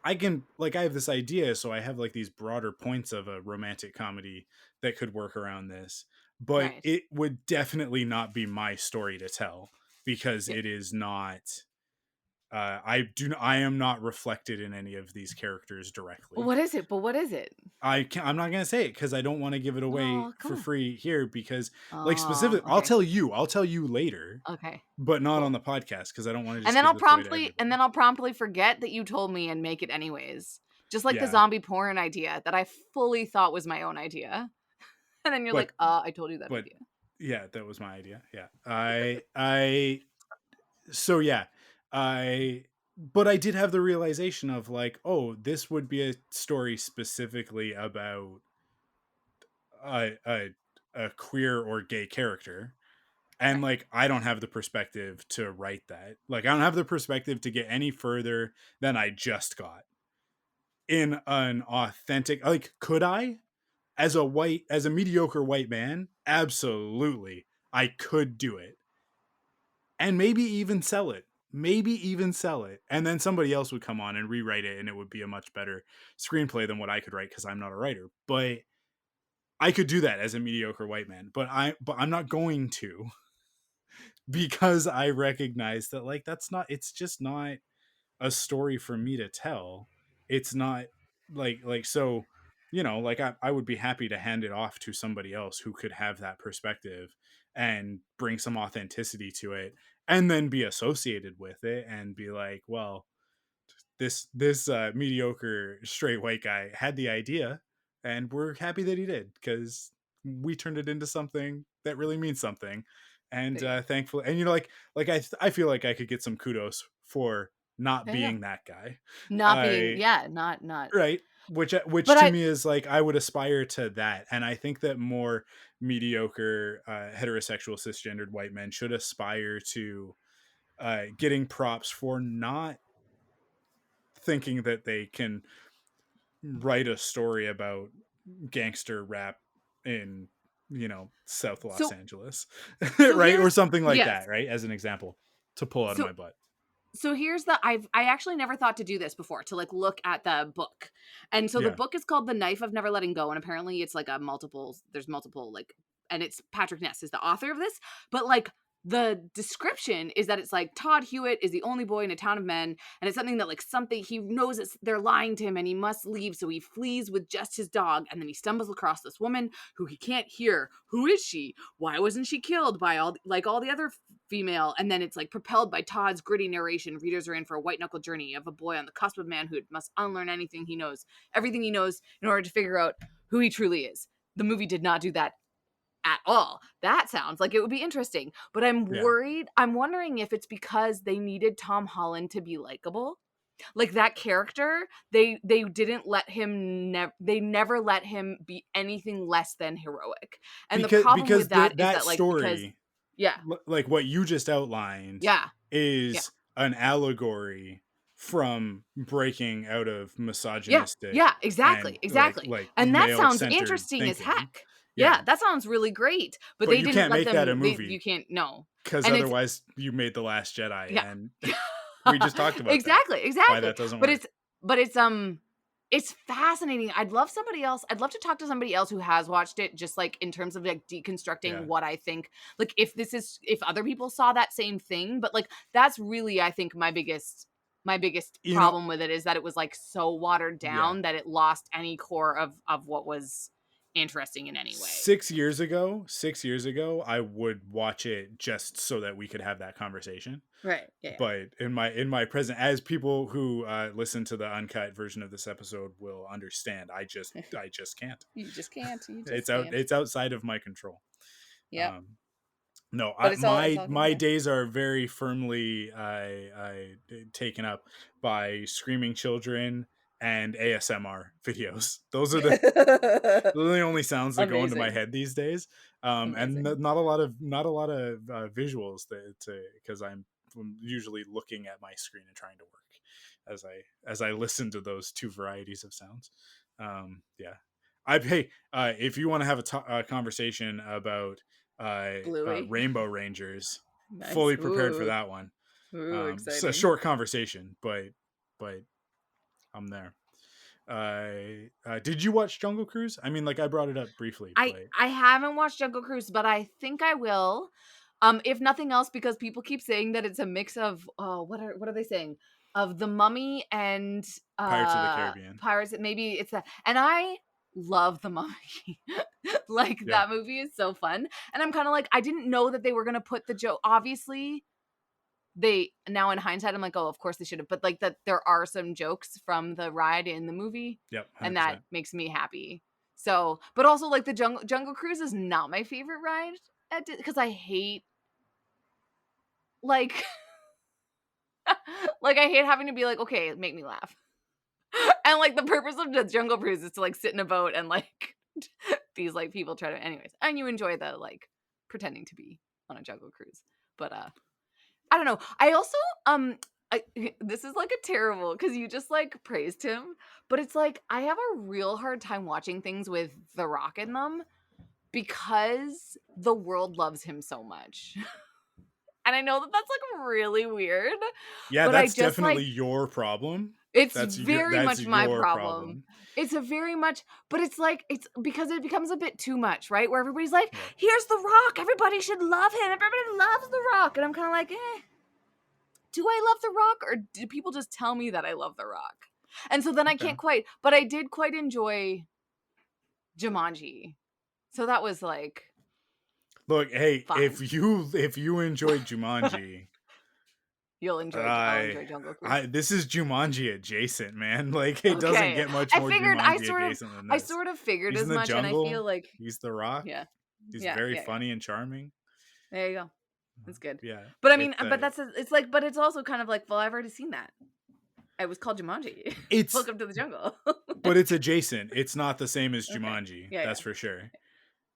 I have this idea. So I have like these broader points of a romantic comedy that could work around this, but it would definitely not be my story to tell, because it is not, I am not reflected in any of these characters directly. What is it? I'm not gonna say it because I don't want to give it away for free here, because like specifically, okay. I'll tell you later. Okay. But not on the podcast, because I don't want to. And then I'll promptly forget that you told me and make it anyways. Just like the zombie porn idea that I fully thought was my own idea, and then you're like, I told you that idea. Yeah, that was my idea. Yeah, but I did have the realization of like, oh, this would be a story specifically about a queer or gay character, and like I don't have the perspective to write that. Like I don't have the perspective to get any further than I just got in an authentic, like, could I, as a mediocre white man, absolutely I could do it, and maybe even sell it, and then somebody else would come on and rewrite it, and it would be a much better screenplay than what I could write, because I'm not a writer. But I could do that as a mediocre white man, but I'm not going to, because I recognize that like it's just not a story for me to tell. It's not like so, like I would be happy to hand it off to somebody else who could have that perspective and bring some authenticity to it, and then be associated with it and be like, well, this mediocre straight white guy had the idea, and we're happy that he did, because we turned it into something that really means something. And thankfully, and I feel like I could get some kudos for not being that guy, not right, which to me is like, I would aspire to that. And I think that more mediocre heterosexual cisgendered white men should aspire to getting props for not thinking that they can write a story about gangster rap in South Los Angeles, right, or something like that, right, as an example to pull out of my butt. So here's I actually never thought to do this before, to like look at the book. And so the book is called The Knife of Never Letting Go, and apparently it's like there's multiple like, and it's Patrick Ness is the author of this, but like the description is that it's like Todd Hewitt is the only boy in a town of men, and it's something that like he knows they're lying to him and he must leave, so he flees with just his dog, and then he stumbles across this woman who he can't hear. Who is she? Why wasn't she killed by all the other female? And then it's like propelled by Todd's gritty narration. Readers are in for a white knuckle journey of a boy on the cusp of manhood must unlearn everything he knows in order to figure out who he truly is. The movie did not do that at all. That sounds like it would be interesting. But I'm Yeah. worried. I'm wondering if it's because they needed Tom Holland to be likable. Like that character, they didn't let him they never let him be anything less than heroic. And the problem Because with that is that that like because story, yeah, like what you just outlined, yeah, yeah, is an allegory from breaking out of yeah, misogynistic yeah, and exactly, exactly. like And that male sounds centered interesting as thinking. heck. Yeah. Yeah, that sounds really great. But But they you didn't can't let make that a them you movie, can't no. because And it's otherwise you made The Last Jedi, yeah. and we just talked about that. Exactly, Why exactly. that doesn't But work. it's fascinating. I'd love to talk to somebody else who has watched it, just like in terms of like deconstructing Yeah. what I think. Like if other people saw that same thing, but like that's really I think my biggest You know, problem with it is that it was like so watered yeah. down that it lost any core of what was interesting in any way. 6 years ago, I would watch it just so that we could have that conversation. Right. Yeah. But in my present, as people who listen to the uncut version of this episode will understand, I just can't. You just can't. You It's just out. can't. It's outside of my control. Yep. Um, no, But it's all good. my Yeah. days are very firmly taken up by screaming children and ASMR videos. Those are the only sounds that go into my Amazing. head these days. And Amazing. not a lot of visuals because I'm usually looking at my screen and trying to work as I listen to those two varieties of sounds. Yeah, hey, if you want to have a conversation about Bluey. Rainbow Rangers, Nice. fully prepared for Ooh. that one. Ooh, It's a exciting. short conversation, but I'm there. Did you watch Jungle Cruise? I mean, like I brought it up briefly, but I haven't watched Jungle Cruise, but I think I will. If nothing else, because people keep saying that it's a mix of what are they saying? Of the Mummy and Pirates of the Caribbean. Pirates. Maybe it's that. And I love the Mummy. Like Yeah, that movie is so fun. And I'm kind of like, I didn't know that they were gonna put the joke. Obviously, they now in hindsight, I'm like, oh, of course they should have. But like that, there are some jokes from the ride in the movie, yep, and 100%. that makes me happy. So, but also like the Jungle Cruise is not my favorite ride because I hate like like I hate having to be like, okay, make me laugh. And like the purpose of the Jungle Cruise is to like sit in a boat and like these like people try to anyways, and you enjoy the like pretending to be on a Jungle Cruise. But I don't know. I also I, this is like a terrible because you just like praised him, but it's like I have a real hard time watching things with The Rock in them because the world loves him so much. And I know that that's like really weird, Yeah, but I that's just definitely like your problem. it's very That's much my your problem. problem. It's a very much, but it's like it's because it becomes a bit too much, right? Where everybody's like, Right. "Here's The Rock. Everybody should love him. Everybody loves The Rock," and I'm kind of like, eh. Do I love The Rock, or do people just tell me that I love The Rock? And so then I Okay. can't quite, but I did quite enjoy Jumanji. So that was like Look, hey, fine. if you enjoyed Jumanji, I'll enjoy Jungle Cruise. this is Jumanji adjacent, man. Like it doesn't Okay. get much more Jumanji adjacent than I this. sort of figured He's as in the much, and I jungle. feel like He's the Rock. yeah. He's Yeah, very yeah, yeah. funny and charming. There you go. That's good. Yeah, But I mean, but it's like, but it's also kind of like, well, I've already seen that. It was called Jumanji. it's Welcome to the Jungle. but it's adjacent. It's not the same as Okay. Jumanji. Yeah, That's yeah. for sure.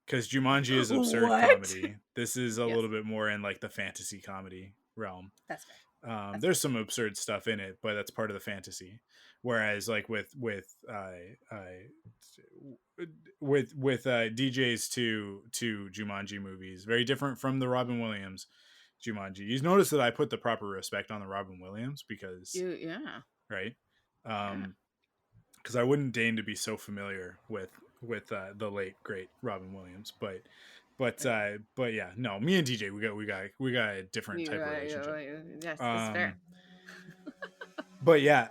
Because Jumanji is absurd What? comedy. This is a Yes, little bit more in like the fantasy comedy realm. that's fair. That's There's some absurd stuff in it, but that's part of the fantasy. Whereas like with DJs to Jumanji movies, very different from the Robin Williams Jumanji. You notice that I put the proper respect on the Robin Williams because Yeah. right, Yeah. because I wouldn't deign to be so familiar with the late great Robin Williams, but yeah, no, me and DJ we got a different type of relationship. Yes, that's fair. But yeah,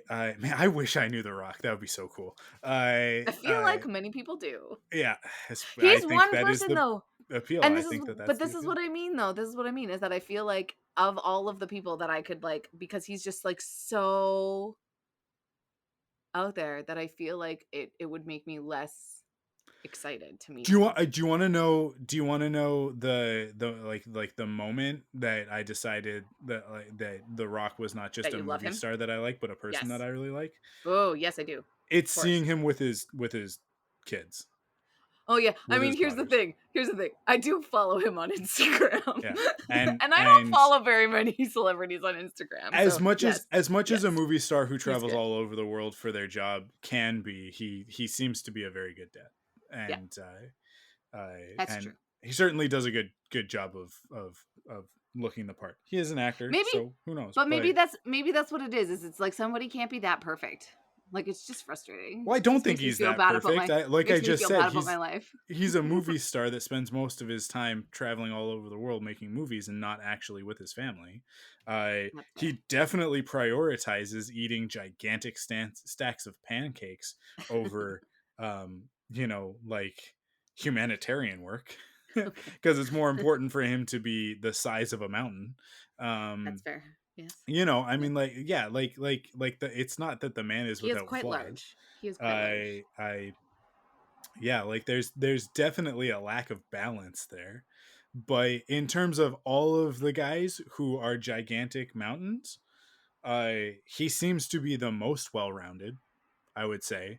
man, I wish I knew The Rock. That would be so cool. I feel like many people do. Yeah, I He's think one that is person the though. appeal. And I think that's but the this is appeal. what I mean though. This is what I mean is that I feel like of all of the people that I could like, because he's just like so out there that I feel like it would make me less excited to meet Do you him. want? Do you want to know? Do you want to know the like the moment that I decided that The Rock was not just That a you love movie him? star that I like, but a person that Yes. I really like? Oh, yes, I do. It's Of course. seeing him with his kids, Oh yeah. I with mean, his here's the daughters. thing. Here's the thing. I do follow him on Instagram. Yeah, And I don't and follow very many celebrities on Instagram. as So, much yes. as a Yes. movie star who He's travels good. all over the world for their job can be, he seems to be a very good dad, Yeah. That's and true. he certainly does a good job of looking the part. He is an actor, Maybe so who knows? but But maybe that's what it is it's like somebody can't be that perfect. Like it's just frustrating. well, I It don't just think makes me he's feel that bad about perfect. my Like I makes me just feel said, bad about my life. he's a movie star that spends most of his time traveling all over the world making movies and not actually with his family. That's fair. He definitely prioritizes eating gigantic stacks of pancakes over, like humanitarian work, Okay. because it's more important for him to be the size of a mountain. That's Um, fair. Yes. I Yeah. mean, like, yeah, like it's not that the man is He is without quite flaws. large. He is quite large. I Yeah, like there's definitely a lack of balance there. But in terms of all of the guys who are gigantic mountains, he seems to be the most well-rounded, I would say.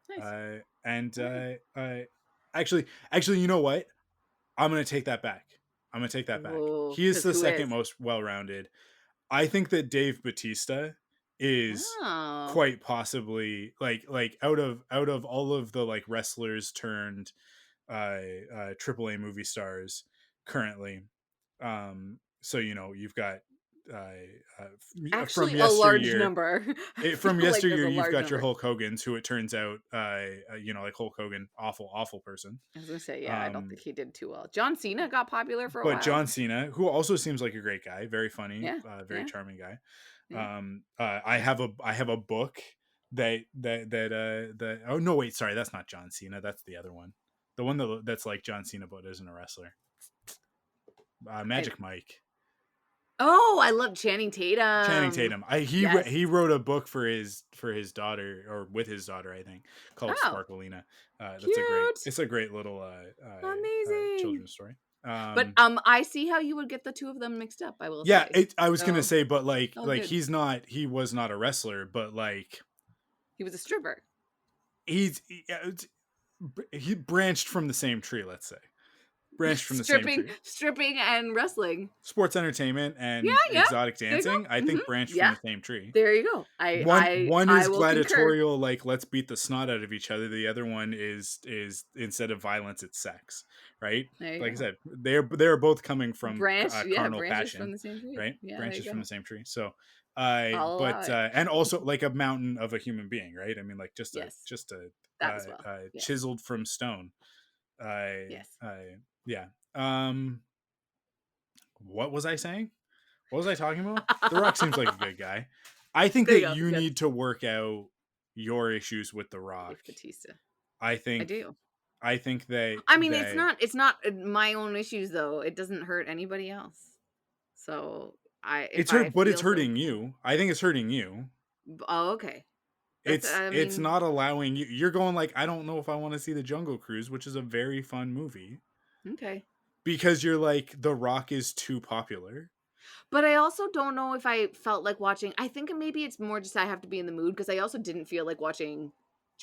Nice. And Okay. actually, you know what? I'm gonna take that back. I'm gonna take that back. Oh, He is because the who second is? most well-rounded. I think that Dave Batista is Oh. quite possibly like out of all of the like wrestlers turned AAA movie stars currently. So you've got from Actually, a large yesteryear. number. I From feel like there's yesteryear, a you've large got your number. Hulk Hogan's, who it turns out, like Hulk Hogan, awful person. I was gonna say, yeah, I don't Um, think he did too well. John Cena got popular for a but while. John Cena, who also seems like a great guy, very funny, Yeah, very yeah, charming guy. yeah. I have a book that oh no, wait, sorry, that's not John Cena, that's the other one, the one that's like John Cena but isn't a wrestler. I, Magic Mike. oh, I love Channing Channing Tatum. Tatum. Yes. He wrote a book for his daughter, or with his daughter, I think, called Oh, Sparkleina. cute. It's a great little Amazing. children's story. But I see how you would get the two of them mixed up, I will Yeah, say. I was gonna So, say, but all good. he was not a wrestler, but like He was a stripper. he's he branched from the same tree. Let's say branched from the same stripping, tree. stripping and wrestling. Sports entertainment Yeah, and yeah. exotic There you dancing, I go. think, branched from Yeah. the same tree. There you go. One I is will concur. gladiatorial, like let's beat the snot out of each other. The other one is instead of violence, it's sex, right? There you Like I go. said, they're both coming from Yeah, carnal branches from passion, the same tree. right? Yeah, there you Branches from go. the same tree. So, I'll allow it. and also like a mountain of a human being, right? I mean, like Yes, just a that as well. Yes, chiseled from stone. yes. Yeah. What was I saying? What was I talking about? The Rock seems like a good guy. I think There you that go. you Yes, need to work out your issues with The Rock. Dave Batista. I I think do. I think I mean, it's not my own issues though. It doesn't hurt anybody else. So if it's I hurt, but it's feel so. hurting you. I think it's hurting you. Oh, okay. That's. I It's mean, not allowing you. You're going like, I don't know if I want to see the Jungle Cruise, which is a very fun movie, okay. because you're like, The Rock is too popular. But I also don't know if I felt like watching. I think maybe it's more just I have to be in the mood because I also didn't feel like watching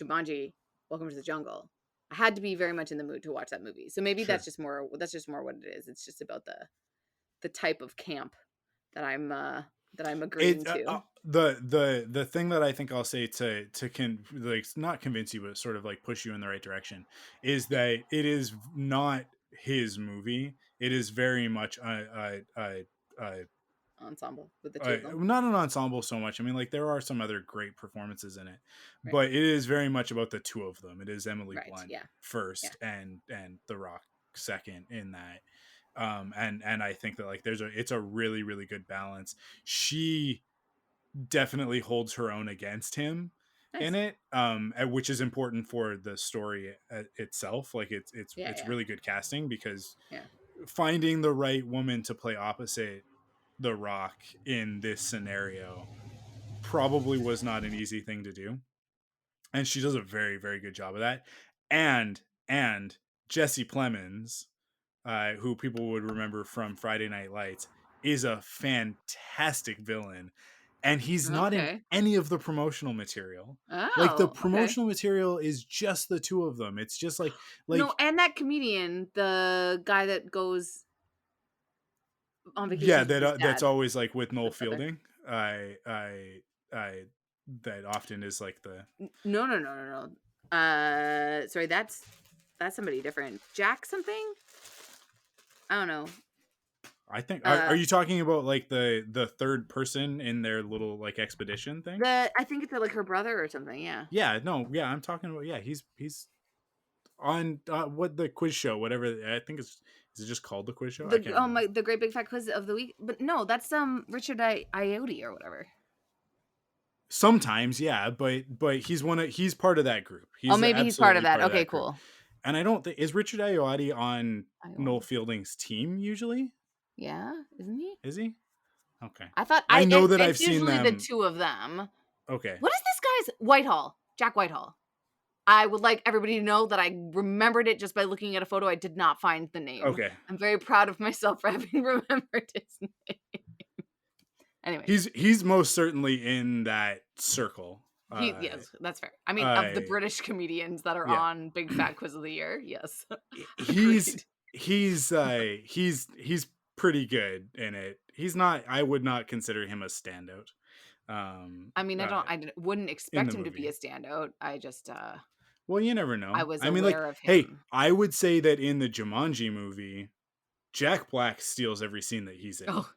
Jumanji: Welcome to the Jungle. I had to be very much in the mood to watch that movie. So maybe Sure. that's just more what it is. It's just about the type of camp that I'm agreeing It to. the thing that I think I'll say to like not convince you, but sort of like push you in the right direction, is Yeah. that it is not his movie. It is very much Ensemble with the two of them. not an ensemble so much. I mean, like there are some other great performances in it, Right. but it is very much about the two of them. It is Emily Right. Blunt Yeah. Yeah. first, and The Rock second in that. And I think that like it's a really really good balance. She definitely holds her own against him in Nice. it, which is important for the story itself. Like Yeah. it's Yeah. really good casting, because Yeah. finding the right woman to play opposite The Rock in this scenario probably was not an easy thing to do, and she does a very very good job of that. And and Jesse Plemons, who people would remember from Friday Night Lights, is a fantastic villain, and he's not in Okay. any of the promotional material. Like the Oh, okay. promotional material is just the two of them. It's just like No, and that comedian, the guy that goes on yeah, vacations with that his that's dad, always like with Noel the brother. Fielding. I that often is like the No, no, no, no, no. Sorry, that's somebody different. Jack something? I don't know. I think are Uh, you talking about like the third person in their little like expedition thing? I think it's like her brother or something. Yeah. Yeah, no, yeah, I'm talking about yeah, he's on what the quiz show, whatever. I think it's is it just called the quiz show? I The can't oh remember. my, the Great Big Fat Quiz of the Week. But no, that's Richard Iote or whatever. Sometimes, yeah, but he's part of that group. Oh, He's maybe he's part of absolutely that. part of Okay, that group. cool. And I don't think is Richard Ayoade on Noel Iote. Fielding's team usually? Yeah, isn't he? Is he? Okay. I thought I know that I've it's seen usually the them. two of them. Okay. What is this guy's Whitehall? Jack Whitehall. I would like everybody to know that I remembered it just by looking at a photo. I did not find the name. Okay. I'm very proud of myself for having remembered his name. Anyways, He's most certainly in that circle. yes, that's fair. I mean, of the I British comedians that are yeah. on Big Fat Quiz of the Year, yes, He's agreed. he's pretty good in it. He's not I would not consider him a standout. I mean, wouldn't In expect the him to be a movie. standout. I just, Well, you never I know. was I mean, like, aware of hey, him. I would say that in the Jumanji movie, Jack Black steals every scene that he's in. Oh,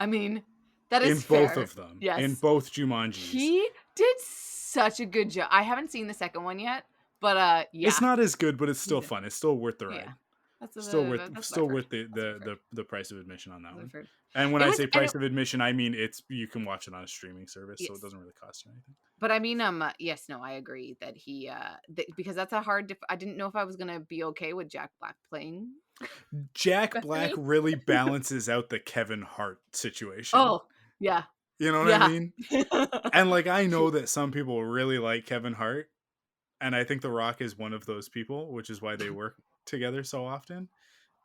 I mean, that In is both fair. of them. In Yes, both Jumanjis. he did such a good job. I haven't seen the second one yet, but It's yeah, not as good, but it's he still did. fun. It's still worth the ride. Yeah, that's what I've Still heard. worth the That's what I've heard. the price of admission on that That's what one. I've heard. And when It I was, say and price of admission, I mean it's you can watch it on a streaming service, so it yes, doesn't really cost you anything. but I mean, yes, no, I agree that he, because that's a hard. I didn't know if I was gonna be okay with Jack Black playing Jack Black Bethany. really balances out the Kevin Hart situation. Oh, yeah, You know what I yeah. mean? And like I know that some people really like Kevin Hart, and I think The Rock is one of those people, which is why they work together so often.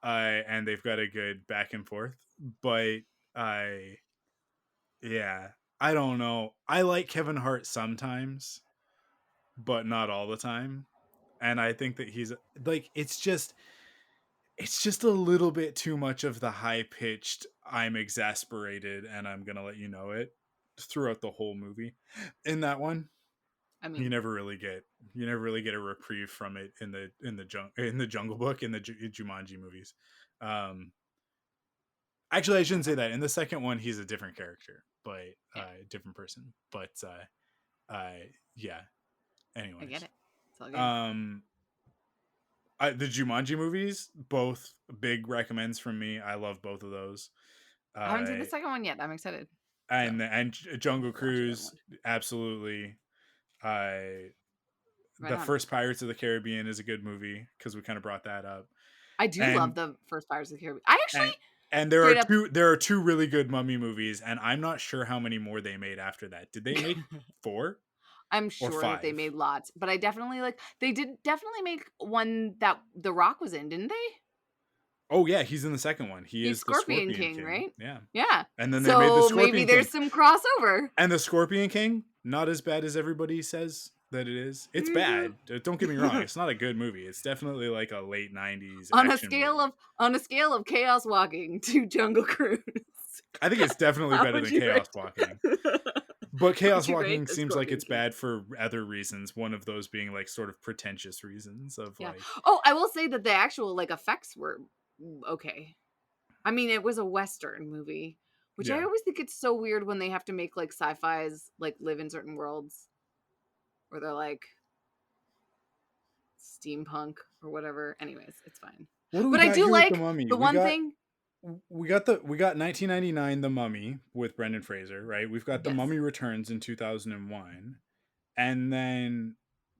And they've got a good back and forth. But I, yeah, I don't know. I like Kevin Hart sometimes, but not all the time. And I think that he's like, it's just a little bit too much of the high pitched. I'm exasperated, and I'm gonna let you know it throughout the whole movie. In that one, I you mean, never really get a reprieve from it in the Jungle Book in the Jumanji movies. Um, actually, I shouldn't say that. In the second one, he's a different character, but yeah, different person. But yeah. I get Anyways, it. It's all good. um, the Jumanji movies, both big recommends from me. I love both of those. I haven't seen Uh, the second one yet. I'm excited. So and Jungle to watch the other Cruise, one. absolutely. Uh, Right the on. first Pirates of the Caribbean is a good movie because we kind of brought that up, I do love and the first Pirates of the Caribbean. I and actually and straight up. there are two really good Mummy movies, and I'm not sure how many more they made after that. Did they make four I'm or sure that they five? made lots, but I definitely like. They did definitely make one that The Rock was in, didn't they? Oh yeah, he's in the second one. He He's is the Scorpion Scorpion King, King. right? Yeah, Yeah. and then they made the So maybe Scorpion King, there's some crossover. and the Scorpion King not as bad as everybody says that it is. It's Mhm. bad. Don't get me wrong. It's not a good movie. It's definitely like a late '90s on a action scale movie. of Chaos Walking to Jungle Cruise. I think it's definitely How better would than you Chaos rate? Walking. But How would Chaos you rate Walking the seems like Scorpion it's King? bad for other reasons. One of those being like sort of pretentious reasons of Yeah. like, Oh, I will say that the actual like effects were okay. I mean, it was a Western movie, which I yeah. always think it's so weird when they have to make like sci-fi's like live in certain worlds where they're like steampunk or whatever. Anyways, it's fine. What do we But I got do here with the like Mummy? the one thing. We got 1999 The Mummy with Brendan Fraser, right? We've got The Yes. Mummy Returns in 2001, and then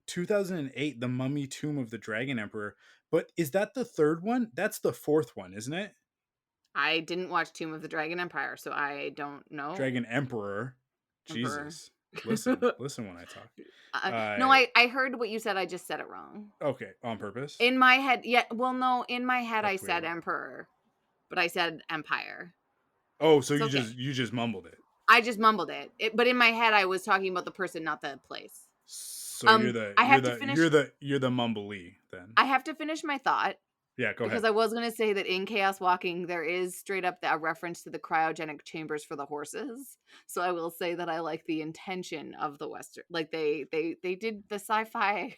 2008 The Mummy Tomb of the Dragon Emperor. But is that the third one? That's the fourth one, isn't it? I didn't watch Tomb of the Dragon Empire, so I don't know. Dragon Emperor. Emperor. Jesus. Listen when I talk. No, I heard what you said. I just said it wrong. Okay, on purpose. In my head, yeah. Well, no, in my head I That's said weird. emperor, but I said empire. Oh, so It's you okay. just mumbled it. I just mumbled but in my head I was talking about the person, not the place. So you're I have to finish. the mumbly then. I have to finish my thought Yeah, go because ahead. I was going to say that in Chaos Walking there is straight up a reference to the cryogenic chambers for the horses. So I will say that I like the intention of the Western, like they did the sci-fi.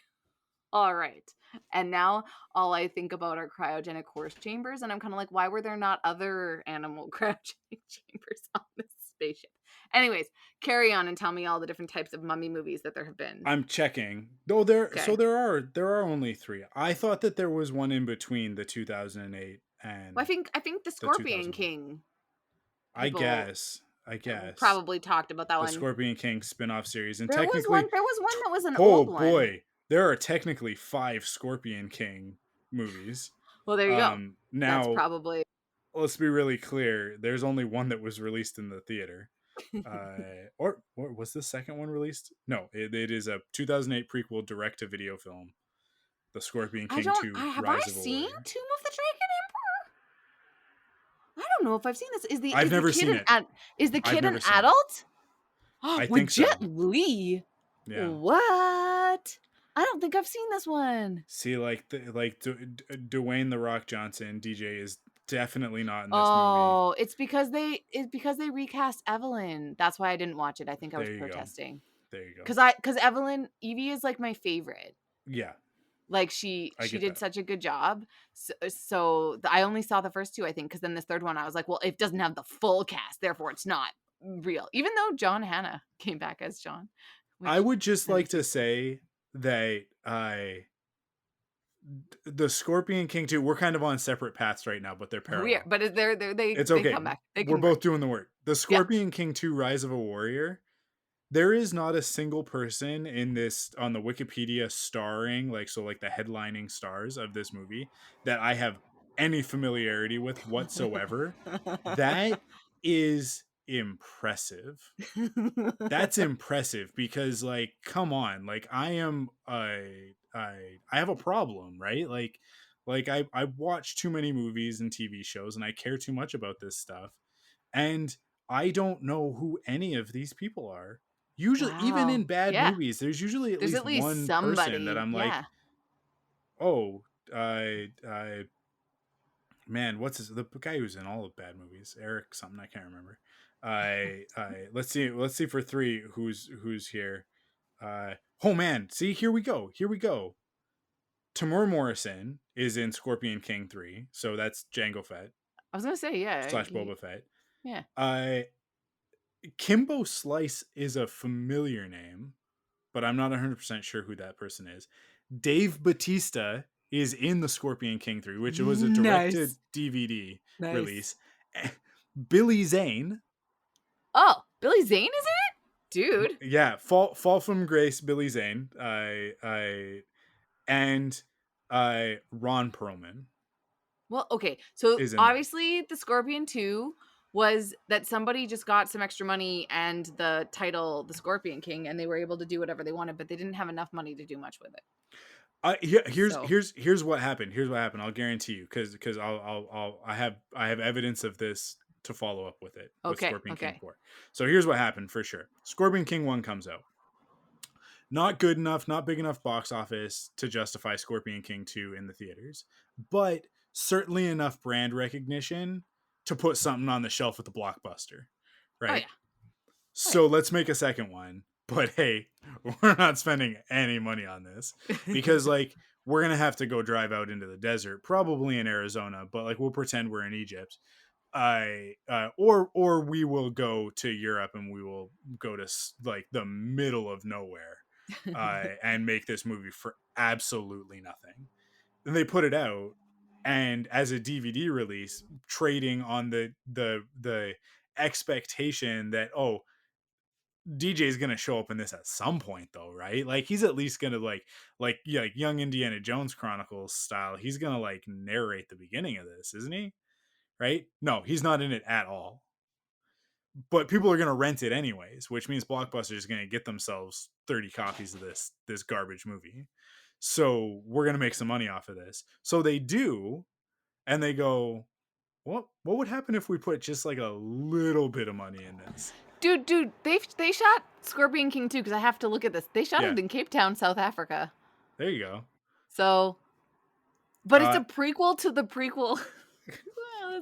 All right. And now all I think about are cryogenic horse chambers. And I'm kind of like, why were there not other animal cryogenic chambers on this spaceship? Anyways, carry on and tell me all the different types of mummy movies that there have been. I'm checking. Okay. There are only 3. I thought that there was one in between the 2008 and Well, I think the the Scorpion 2001. King I people guess. probably talked about that The one. Scorpion King spin-off series, and There was technically, one that was an oh old one. boy, there are technically 5 Scorpion King movies. Well, there you go. That's Now probably let's be really clear. There's only one that was released in the theater. Or was the second one released? No, it is a 2008 prequel direct-to-video film, The Scorpion King 2: have I Rise of a seen Warrior. Tomb of the Dragon Emperor? I don't know if I've seen this. I've never seen it. Is the I've kid an never seen it. adult? I With think so. Jet Li. Yeah. What? I don't think I've seen this one. See, like Dwayne the Rock Johnson, DJ, is definitely not in this movie. Oh, it's because they recast Evelyn. That's why I didn't watch it. I think I was There you go. protesting. There you go. Because Evelyn Evie is like my favorite. Yeah. Like she did that. such a good job. So I only saw the first 2, I think, because then this third one I was like, well, it doesn't have the full cast, therefore it's not real. Even though John Hannah came back as John. I would just like to say that the Scorpion King 2, we're kind of on separate paths right now, but they're parallel. But it's they okay. come back. We're both doing the work. The Scorpion King 2: Rise of a Warrior. There is not a single person in this on the Wikipedia starring, like the headlining stars of this movie that I have any familiarity with whatsoever. That is impressive. That's impressive because, like, come on, like I have a problem, right? Like I watch too many movies and TV shows and I care too much about this stuff, and I don't know who any of these people are. Usually, even in bad movies, there's usually at least one person that I'm like, oh, man, what's the guy who's in all of bad movies? Eric something, I can't remember. Let's see for 3 who's here. Oh man, see, here we go. Tamur Morrison is in Scorpion King 3, so that's Jango Fett. I was gonna say, yeah, / Boba Fett. Yeah. Kimbo Slice is a familiar name, but I'm not 100% sure who that person is. Dave Bautista is in the Scorpion King 3, which was a direct-to-DVD release. Billy Zane. Oh, Billy Zane is in it? Dude. Yeah, Fall from Grace, Billy Zane. And Ron Perlman. Well, okay. So obviously the Scorpion 2 was that somebody just got some extra money and the title The Scorpion King, and they were able to do whatever they wanted, but they didn't have enough money to do much with it. Here's what happened. I'll guarantee you, because I have evidence of this to follow up with it. With Scorpion King 4. So here's what happened for sure. Scorpion King 1 comes out. Not good enough, not big enough box office to justify Scorpion King 2 in the theaters, but certainly enough brand recognition to put something on the shelf with a blockbuster, right? Oh, yeah. So let's make a second one. But hey, we're not spending any money on this because, like, we're going to have to go drive out into the desert, probably in Arizona, but like we'll pretend we're in Egypt. Or we will go to Europe and we will go to like the middle of nowhere and make this movie for absolutely nothing. Then they put it out, and as a DVD release, trading on the expectation that, oh, DJ is gonna show up in this at some point, though, right? Like he's at least gonna like young Indiana Jones Chronicles style. He's gonna like narrate the beginning of this, isn't he? Right? No, he's not in it at all. but people are going to rent it anyways, which means Blockbuster is going to get themselves 30 copies of this garbage movie. So we're going to make some money off of this. So they do, and they go, what would happen if we put just like a little bit of money in this? Dude, they shot Scorpion King too, because I have to look at this. They shot it in Cape Town, South Africa. There you go. So, but it's a prequel to the prequel.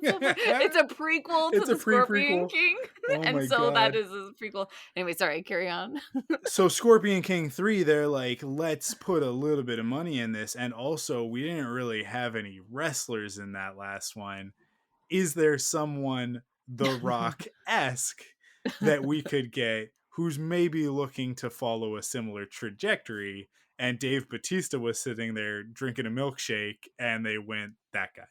It's a prequel to the Scorpion King. Oh and so God. That is a prequel. Anyway, sorry, carry on. So Scorpion King 3, they're like, let's put a little bit of money in this. And also, we didn't really have any wrestlers in that last one. Is there someone The Rock-esque that we could get who's maybe looking to follow a similar trajectory? And Dave Bautista was sitting there drinking a milkshake, and they went, that guy.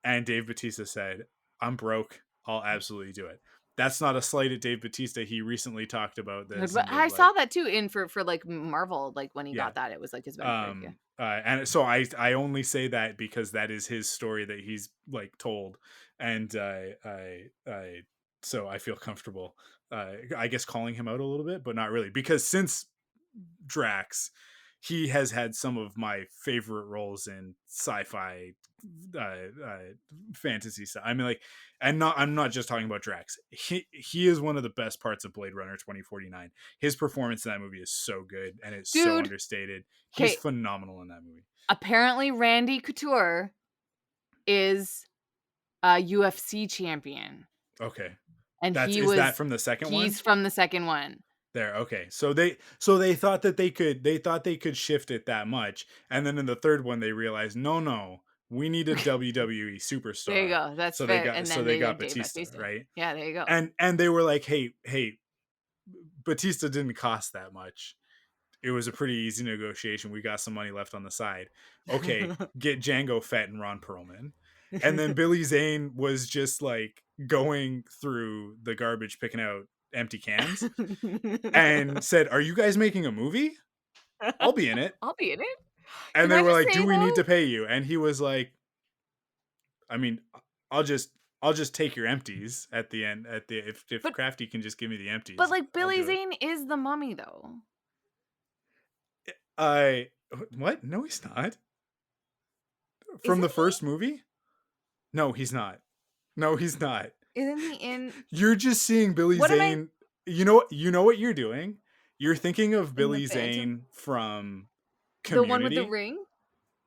And Dave Bautista said, I'm broke. I'll absolutely do it. That's not a slight at Dave Bautista. He recently talked about this. But I saw that too in for like Marvel, like when he got that, it was like his benefit. And so I only say that because that is his story that he's like told. And so I feel comfortable, I guess, calling him out a little bit, but not really, because since Drax, he has had some of my favorite roles in sci-fi, fantasy stuff. I mean, like, I'm not just talking about Drax. He is one of the best parts of Blade Runner 2049. His performance in that movie is so good, and it's so understated. He's phenomenal in that movie. Apparently, Randy Couture is a UFC champion. Okay, and is that from the second one? He's from the second one. There, okay. So they thought that they could shift it that much, and then in the third one they realized no, we need a WWE superstar. There you go. That's fair. They got Batista, right? Yeah, there you go. And they were like, hey, Batista didn't cost that much. It was a pretty easy negotiation. We got some money left on the side. Okay, get Django Fett and Ron Perlman. And then Billy Zane was just like going through the garbage, picking out empty cans, and said, "Are you guys making a movie? I'll be in it. I'll be in it." And they were like, "Do we need to pay you?" And he was like, "I mean, I'll just take your empties at the end. If Crafty can just give me the empties." But like Billy Zane is the mummy, though. What? No, he's not. From the first movie? No, he's not. No, he's not. Isn't he in? You're just seeing Billy Zane. You know what you're doing? You're thinking of Billy Zane from Community. The one with the ring?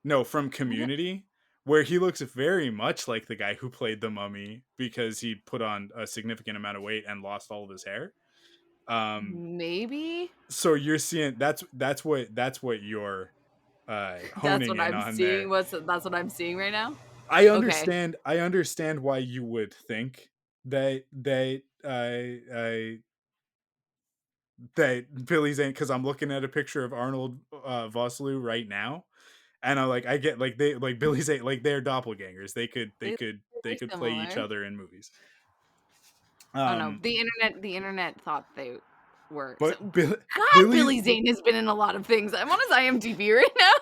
No, from Community, where he looks very much like the guy who played the mummy because he put on a significant amount of weight and lost all of his hair. Maybe. So you're seeing that's what you're honing in on there. That's what I'm seeing right now. I understand. Okay. I understand why you would think that Billy Zane, because I'm looking at a picture of Arnold Vosloo right now, and I get like they like Billy Zane, like they're doppelgangers. They could play each other in movies. Oh no, the internet thought they were. But so, Billy Zane has been in a lot people I'm on his IMDb right now.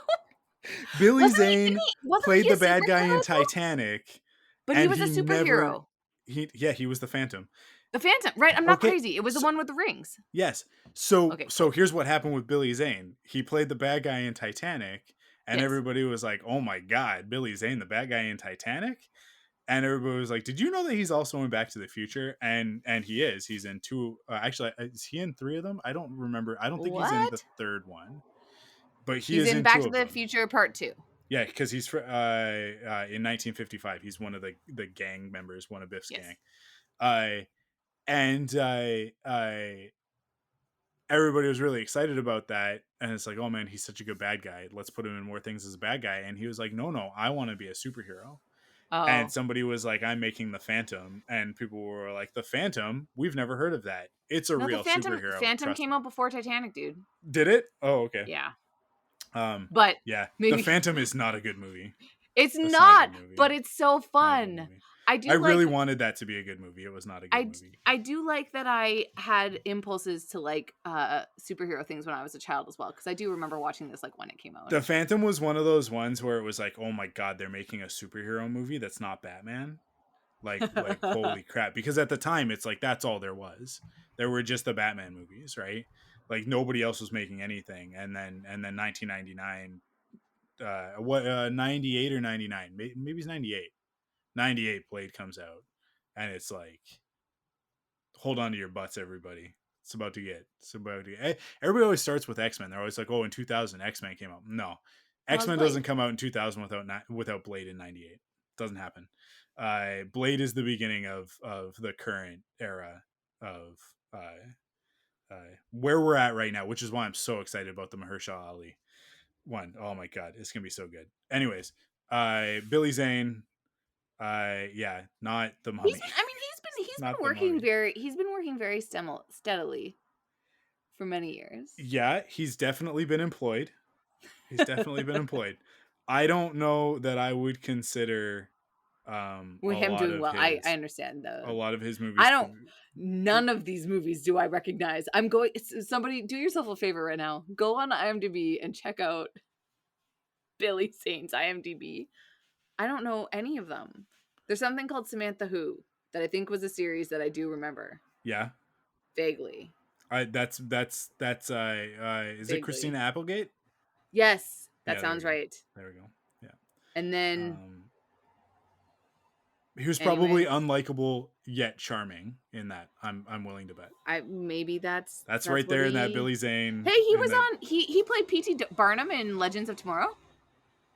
Billy Zane played the bad guy in Titanic, but he was a superhero. He was the Phantom. The Phantom, right? I'm not crazy. It was the one with the rings. Yes. So here's what happened with Billy Zane. He played the bad guy in Titanic, and everybody was like, "Oh my God, Billy Zane, the bad guy in Titanic!" And everybody was like, "Did you know that he's also in Back to the Future?" And he is. He's in two. Actually, is he in three of them? I don't remember. I don't think he's in the third one. But he's in Back to the Future Part 2. Yeah, because he's in 1955. He's one of the gang members, one of Biff's gang. Everybody was really excited about that, and it's like, oh man, he's such a good bad guy. Let's put him in more things as a bad guy. And he was like, no, I want to be a superhero. Oh. And somebody was like, I'm making the Phantom, and people were like, the Phantom? We've never heard of that. It's a real superhero. Phantom came out before Titanic, dude. Did it? Oh, okay. Yeah. But yeah, The Phantom is not a good movie. It's not, but it's so fun. I really wanted that to be a good movie. It was not a good movie. I do like that I had impulses to like superhero things when I was a child as well, because I do remember watching this like when it came out. The Phantom was one of those ones where it was like, oh my God, they're making a superhero movie that's not Batman. Like holy crap, because at the time it's like that's all there was. There were just the Batman movies, right? Like nobody else was making anything. And then 1999 what 98 or 99, maybe it's 98. 98 Blade comes out, and it's like, hold on to your butts, everybody. Everybody always starts with X-Men. They're always like, oh, in 2000 X-Men came out. No, X-Men doesn't come out in 2000 without Blade in 98. Doesn't happen. Blade is the beginning of the current era of where we're at right now, which is why I'm so excited about the Mahershala Ali one. Oh my god, it's gonna be so good. Anyways, Billy Zane, yeah, not the Mummy. He's been working very steadily for many years. Yeah, he's definitely been employed. I don't know that I would consider him doing well. I understand though. A lot of his movies. None of these movies do I recognize. Somebody do yourself a favor right now. Go on IMDb and check out Billy Zane's IMDb. I don't know any of them. There's something called Samantha Who that I think was a series that I do remember. Yeah. Vaguely. That's is Vaguely. It Christina Applegate? Yes, that sounds right. There we go. Yeah. And then he was probably unlikable yet charming in that. I'm willing to bet. Maybe that's right there in that Billy Zane. Hey, he was on. He played P.T. Barnum in Legends of Tomorrow.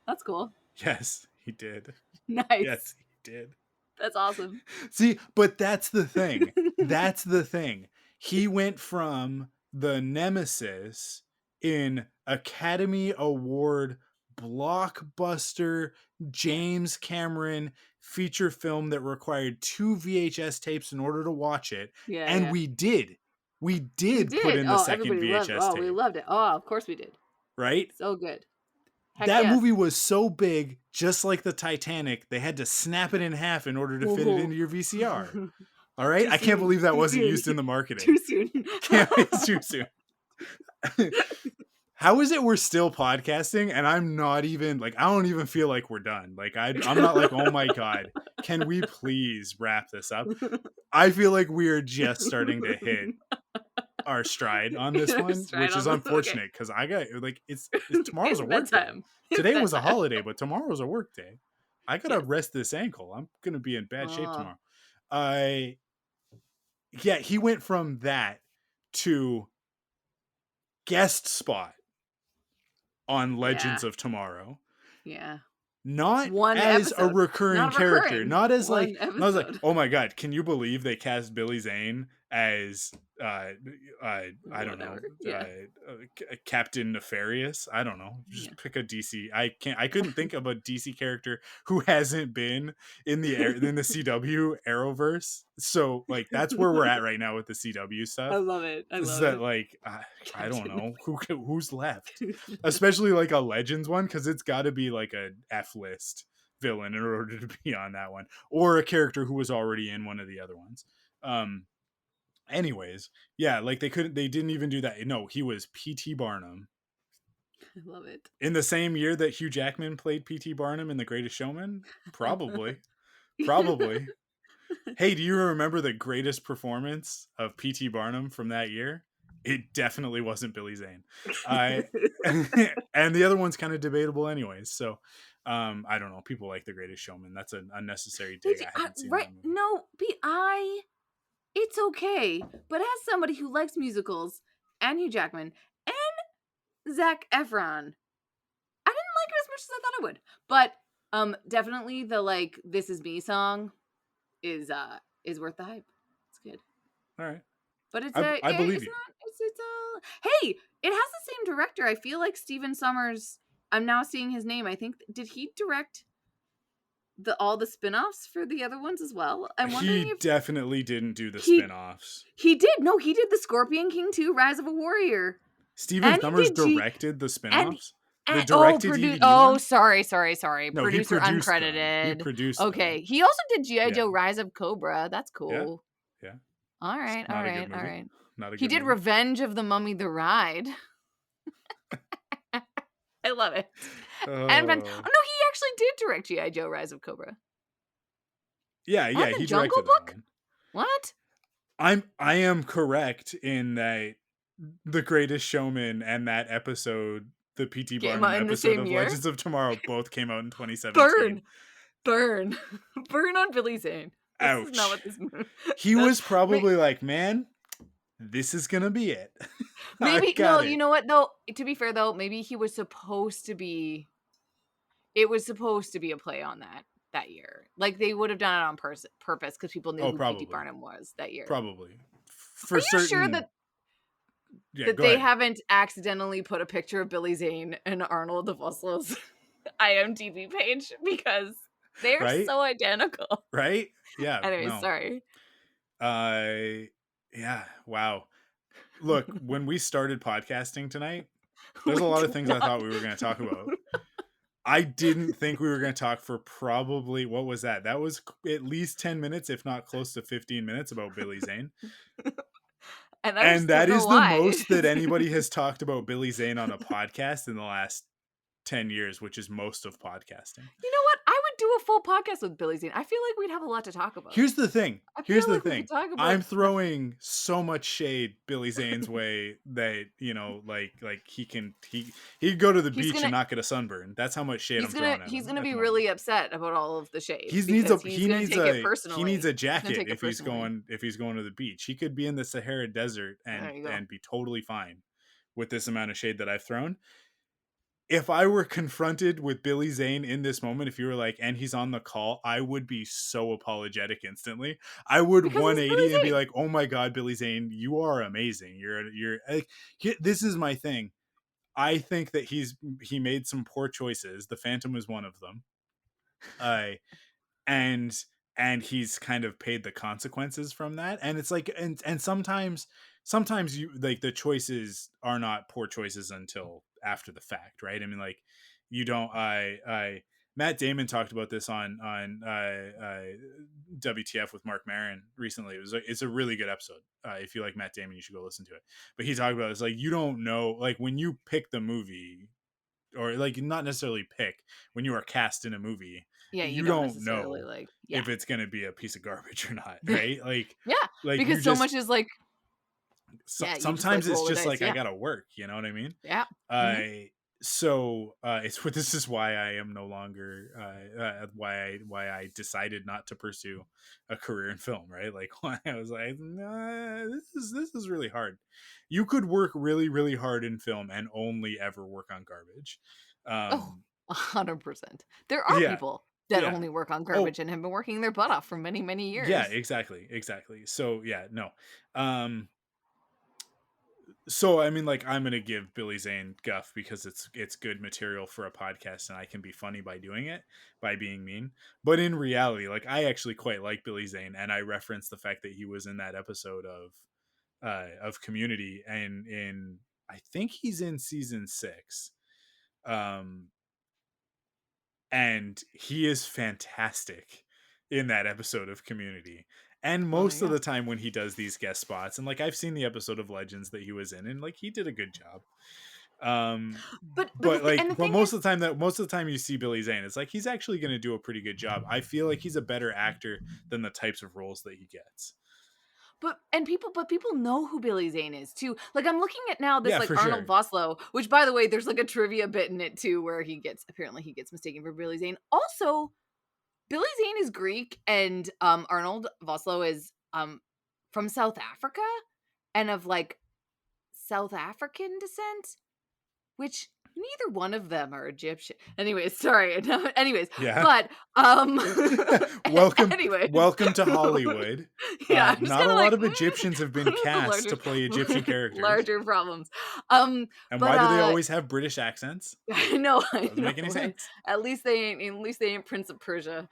That's cool. Yes, he did. Nice. Yes, he did. That's awesome. See, but that's the thing. He went from the nemesis in Academy Award blockbuster James Cameron feature film that required 2 VHS tapes in order to watch it. Yeah, and we did put in the second VHS tape. We loved it. Oh, of course we did. Right? So good. That movie was so big, just like the Titanic, they had to snap it in half in order to fit it into your VCR. All right? I can't believe that wasn't used in the marketing. Too soon. It's too soon. How is it we're still podcasting and I'm not even, like, I don't even feel like we're done. Like, I'm not like, oh my God, can we please wrap this up? I feel like we are just starting to hit our stride on this one, which is unfortunate because I got, like, it's tomorrow's a work day. Today was a holiday, but tomorrow's a work day. I gotta rest this ankle. I'm gonna be in bad shape tomorrow. Yeah, he went from that to guest spot on Legends of Tomorrow. Yeah. Not one as episode. A recurring character. Not as like, oh my God, can you believe they cast Billy Zane as I don't know, Captain Nefarious? I don't know. Just pick a DC. I couldn't think of a DC character who hasn't been in the CW Arrowverse. So like that's where we're at right now with the CW stuff. I love it. Like I don't know who's left, especially like a Legends one, because it's got to be like a F-list villain in order to be on that one, or a character who was already in one of the other ones. Anyways, yeah, like they didn't even do that. No, he was P.T. Barnum. I love it. In the same year that Hugh Jackman played P.T. Barnum in The Greatest Showman? Probably. Hey, do you remember the greatest performance of P.T. Barnum from that year? It definitely wasn't Billy Zane. And the other one's kind of debatable anyways. So, I don't know. People like The Greatest Showman. That's an unnecessary dig. I haven't seen that movie. No, it's okay. But as somebody who likes musicals and Hugh Jackman and Zac Efron, I didn't like it as much as I thought I would. But definitely the like "This Is Me" song is worth the hype. It's good. All right. But it's I believe you. Hey, it has the same director. I feel like Stephen Sommers. I'm now seeing his name. I think did he direct all the spin-offs for the other ones as well? I'm wondering if definitely didn't do the spin-offs. He did. No, he did the Scorpion King 2, Rise of a Warrior. Stephen Sommers directed the spin-offs? Sorry. No, producer uncredited. He produced Okay. He also did G.I. Joe Rise of Cobra. That's cool. Yeah. All right. Not a he did movie. Revenge of the Mummy the Ride. I love it. And he actually did direct G.I. Joe Rise of Cobra. Yeah, And he the Jungle directed that Book? one. What? I am correct in that The Greatest Showman and that episode, the P.T. Came Barnum out in the episode same of year? Legends of Tomorrow both came out in 2017. Burn. Burn. Burn on Billy Zane. This is not Ouch. what this movie. He was probably like, man, this is gonna be it. Maybe I've no, got you it. know what though? To be fair though, maybe he was supposed to be it was supposed to be a play on that year. Like they would have done it on purpose because people knew Oh, who P.T. probably. Barnum was that year. Probably. Are For you sure certain. that Yeah, go they ahead. haven't accidentally put a picture of Billy Zane and Arnold Vosloo's IMDb page because they're Right? so identical? Right? Yeah, Anyway, no. sorry. Yeah, wow. Look, when we started podcasting tonight, there's We a lot of did things I not. thought we were going to talk about. I didn't think we were going to talk for probably, what was that? That was at least 10 minutes, if not close to 15 minutes about Billy Zane. And I And just don't that know is the why. most that anybody has talked about Billy Zane on a podcast in the last 10 years, which is most of podcasting. You know what? I would do a full podcast with Billy Zane. I feel like we'd have a lot to talk about. Here's the thing. I feel like we could talk I'm about throwing so much shade Billy Zane's way that, like he'd go to the He's beach gonna and not get a sunburn. That's how much shade I'm throwing at he's him gonna at be the really moment. upset about all of the shade He needs because a he's gonna take it personally. he needs a He's gonna jacket take it if he's personally. going to the beach. He could be in the Sahara Desert There you go. and be totally fine with this amount of shade that I've thrown. If I were confronted with Billy Zane in this moment, if you were like, and he's on the call, I would be so apologetic instantly. I would Because he's 180 Billy and be Zane. like, "Oh my God, Billy Zane, you are amazing. You're like, this is my thing. I think that he made some poor choices. The Phantom is one of them. I and he's kind of paid the consequences from that. And it's like, and sometimes you like the choices are not poor choices until after the fact, right? I mean, like you don't I Matt Damon talked about this on WTF with Mark Maron recently. It's a really good episode. If you like Matt Damon, you should go listen to it. But he talked about it's like you don't know, like when you pick the movie, or like not necessarily pick, when you are cast in a movie, Yeah, you you don't don't necessarily know like if it's going to be a piece of garbage or not, right? yeah, Like you because so just much is like you just like sometimes it's roll the just dice. like I Yeah, gotta work, you know what I mean? yeah. I So it's this is why I am no longer why I decided not to pursue a career in film, right? Like why I was like, nah, this is really hard. You could work really really hard in film and only ever work on garbage. Oh, 100%. There are Yeah, people that yeah. only work on Oh, garbage and have been working their butt off for many, many yeah, years. exactly. So yeah, no. Um, so I mean, like, I'm gonna give Billy Zane guff because it's good material for a podcast, and I can be funny by doing it, by being mean. But in reality, like, I actually quite like Billy Zane, and I referenced the fact that he was in that episode of Community, and in I think he's in season 6. Um, and he is fantastic in that episode of Community. And Well, there most you of go. the time when he does these guest spots, and like I've seen the episode of Legends that he was in, and like he did a good job. But But like, the but thing most is, of the time you see Billy Zane, it's like he's actually going to do a pretty good job. I feel like he's a better actor than the types of roles that he gets. but people know who Billy Zane is too. Like I'm looking at now this Yeah, like for Arnold sure. Vosloo, which by the way, there's like a trivia bit in it too where apparently he gets mistaken for Billy Zane. Also, Billy Zane is Greek and Arnold Vosloo is from South Africa and of like South African descent, which neither one of them are Egyptian. Anyways, sorry. No, anyways, Yeah. but anyways, Welcome to Hollywood. yeah, I'm just Not kind a of lot like of Egyptians have been the cast to play Egyptian characters. larger problems. And But why do they always have British accents? I know, Doesn't make any right? sense. At least they ain't Prince of Persia,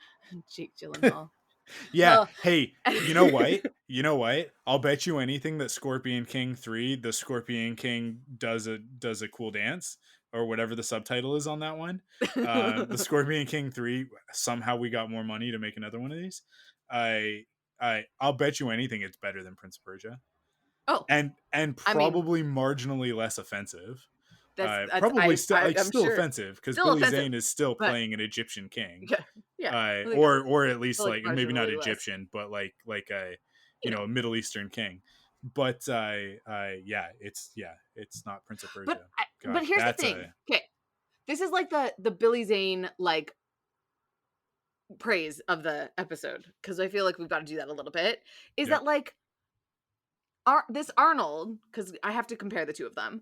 Jake Gyllenhaal. Yeah. Oh. Hey, you know what? You know what? I'll bet you anything that Scorpion King 3, the Scorpion King does a cool dance, or whatever the subtitle is on that one. The Scorpion King 3, somehow we got more money to make another one of these. I'll bet you anything it's better than Prince of Persia. Oh, And I mean, probably marginally less offensive. That's Probably still like I'm still sure offensive because still Billy offensive, Zane is still but playing an Egyptian king. yeah, yeah, like, Or at I least feel like like ours are maybe not really less, Egyptian, but like you know. a Middle Eastern king. But yeah, it's not Prince of But Persia. but God, here's the that's thing. a Okay, this is like the Billy Zane like praise of the episode because I feel like we've got to do that a little bit. Is yeah, that like this Arnold? Because I have to compare the two of them.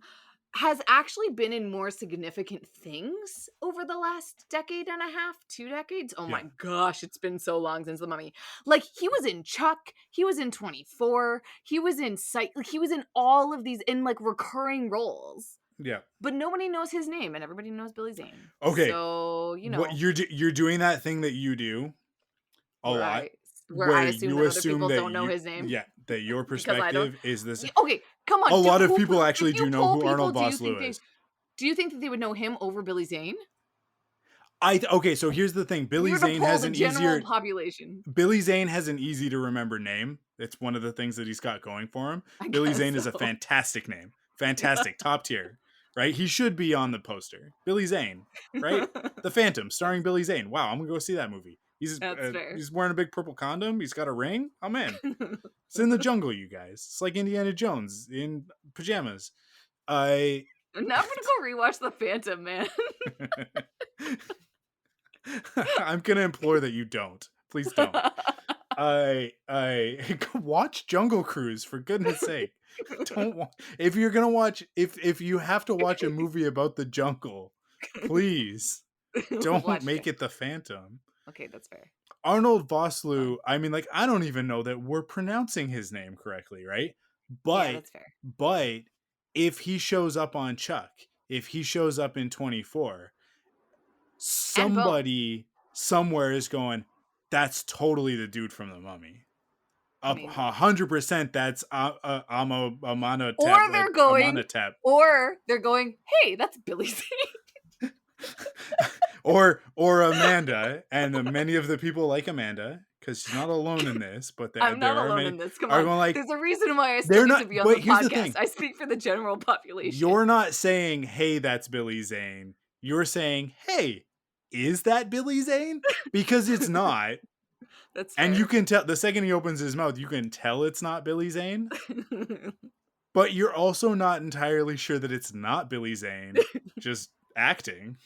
Has actually been in more significant things over the last decade and a half, 2 decades. Oh yeah, my gosh, it's been so long since The Mummy. Like he was in Chuck, he was in 24, he was in Sight, like he was in all of these in like recurring roles. yeah. But nobody knows his name and everybody knows Billy Zane. Okay, So, what you're doing that thing that you do a lot right. Where I where assume you that other assume people that don't know his name that your because I don't. perspective is this. Okay, come A on. lot of Who people if actually you do know poll who people, Arnold Vosloo is. do you think that they would know him over Billy Zane? Okay, so here's the thing. If you were to poll the general population, Billy Zane has an easy to remember name. It's one of the things that he's got going for him. I Billy guess Zane is a so. fantastic name. Fantastic, top tier, right? He should be on the poster. Billy Zane, right? The Phantom, starring Billy Zane. Wow, I'm gonna go see that movie. That's fair. He's wearing a big purple condom. He's got a ring. I'm in. It's in the jungle, you guys. It's like Indiana Jones in pajamas. I Now I'm gonna go rewatch The Phantom, man. I'm gonna implore that you don't. Please don't. I watch Jungle Cruise for goodness sake. Don't if you're gonna watch if you have to watch a movie about the jungle, please don't Watch make it. it The Phantom. Okay, that's fair. Arnold Vosloo, I mean, like, I don't even know that we're pronouncing his name correctly, right? Yeah, But that's fair. but if he shows up on Chuck, if he shows up in 24, And Bone. somebody somewhere is going, that's totally the dude from the Mummy. I Up mean, 100%. That's or they're going, Amonatep. or they're going. Hey, that's Billy Zane. or Amanda, and many of the people like Amanda because she's not alone in this. But I'm there not are alone many in this. Come are on. going like There's a reason why I still they're get not. to be on But the here's the podcast. thing: I speak for the general population. you're not saying, "Hey, that's Billy Zane." You're saying, "Hey, is that Billy Zane?" Because it's not. That's And fair. you can tell the second he opens his mouth, you can tell it's not Billy Zane. But you're also not entirely sure that it's not Billy Zane just acting,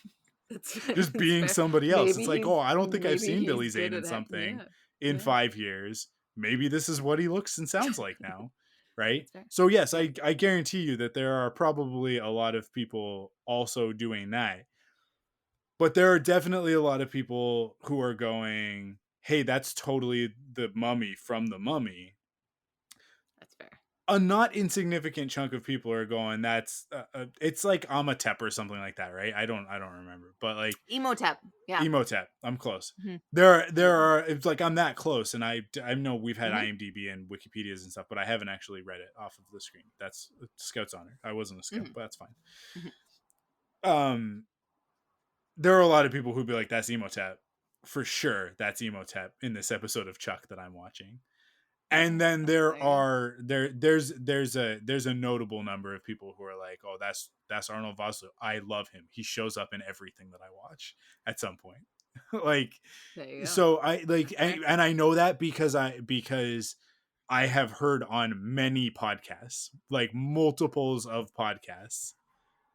That's fair. just That's being fair. somebody else. It's like, oh, I don't think I've Maybe seen he's Billy Zane good in at that. something Yeah. in Yeah. 5 years. Maybe this is what he looks and sounds like now, right? That's fair. So yes, Yeah. I guarantee you that there are probably a lot of people also doing that. But there are definitely a lot of people who are going, hey, that's totally the Mummy from the Mummy. That's fair. A not insignificant chunk of people are going, that's it's like Amatep or something like that, right? I don't remember, but like Emotep. Yeah. Emotep, I'm close. Mhm. There are, it's like I'm that close, and I know we've had Mhm. IMDb and Wikipedias and stuff, but I haven't actually read it off of the screen. That's Scout's honor. I wasn't a scout, but that's fine. Mhm. There are a lot of people who'd be like, that's Emotep for sure. That's Emotep in this episode of Chuck that I'm watching. And then there's a notable number of people who are like, oh, that's Arnold Vosloo. I love him. He shows up in everything that I watch at some point. Like, There you go. so I like, and I know that because I have heard on many podcasts, like multiples of podcasts,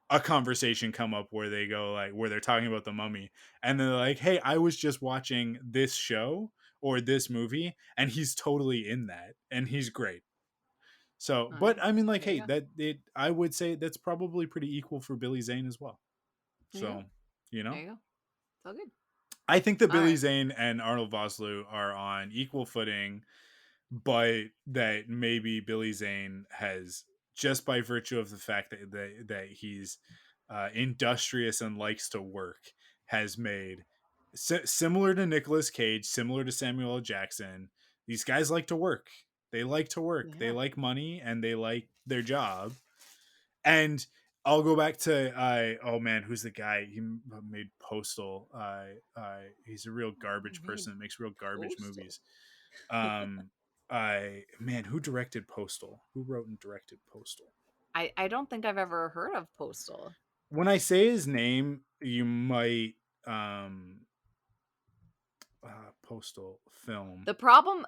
a conversation come up where they go like, where they're talking about the Mummy, and they're like, hey, I was just watching this show or this movie, and he's totally in that, and he's great. So, but I mean, like, hey, I would say that's probably pretty equal for Billy Zane as well. So, you know, there you go. It's all good. I think that All Billy right. Zane and Arnold Vosloo are on equal footing, but that maybe Billy Zane has, just by virtue of the fact that he's industrious and likes to work, has made similar to Nicolas Cage, similar to Samuel L. Jackson. These guys like to work. They like to work. They Yeah. like money and they like their job. And I'll go back to oh man, who's the guy? He made Postal. He's a real garbage person that makes real garbage Postal. movies. Who directed Postal? Who wrote and directed Postal? I don't think I've ever heard of Postal. when I say his name, you might Postal film. The problem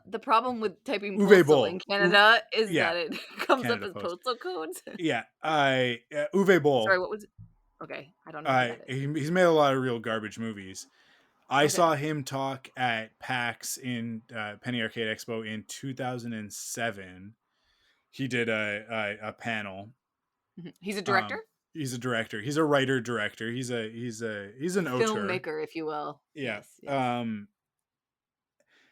with typing Uwe postal in Boll. Canada is Yeah, that it comes up Canada as Post. postal codes. Yeah, Uwe Sorry, Boll. what was it? Okay, I don't know who that is. He's made a lot of real garbage movies. I Okay. saw him talk at PAX in Penny Arcade Expo in 2007. He did a panel. He's a director? He's a director. He's a writer director. He's an auteur. Filmmaker, if you will. Yeah. Yes, yes.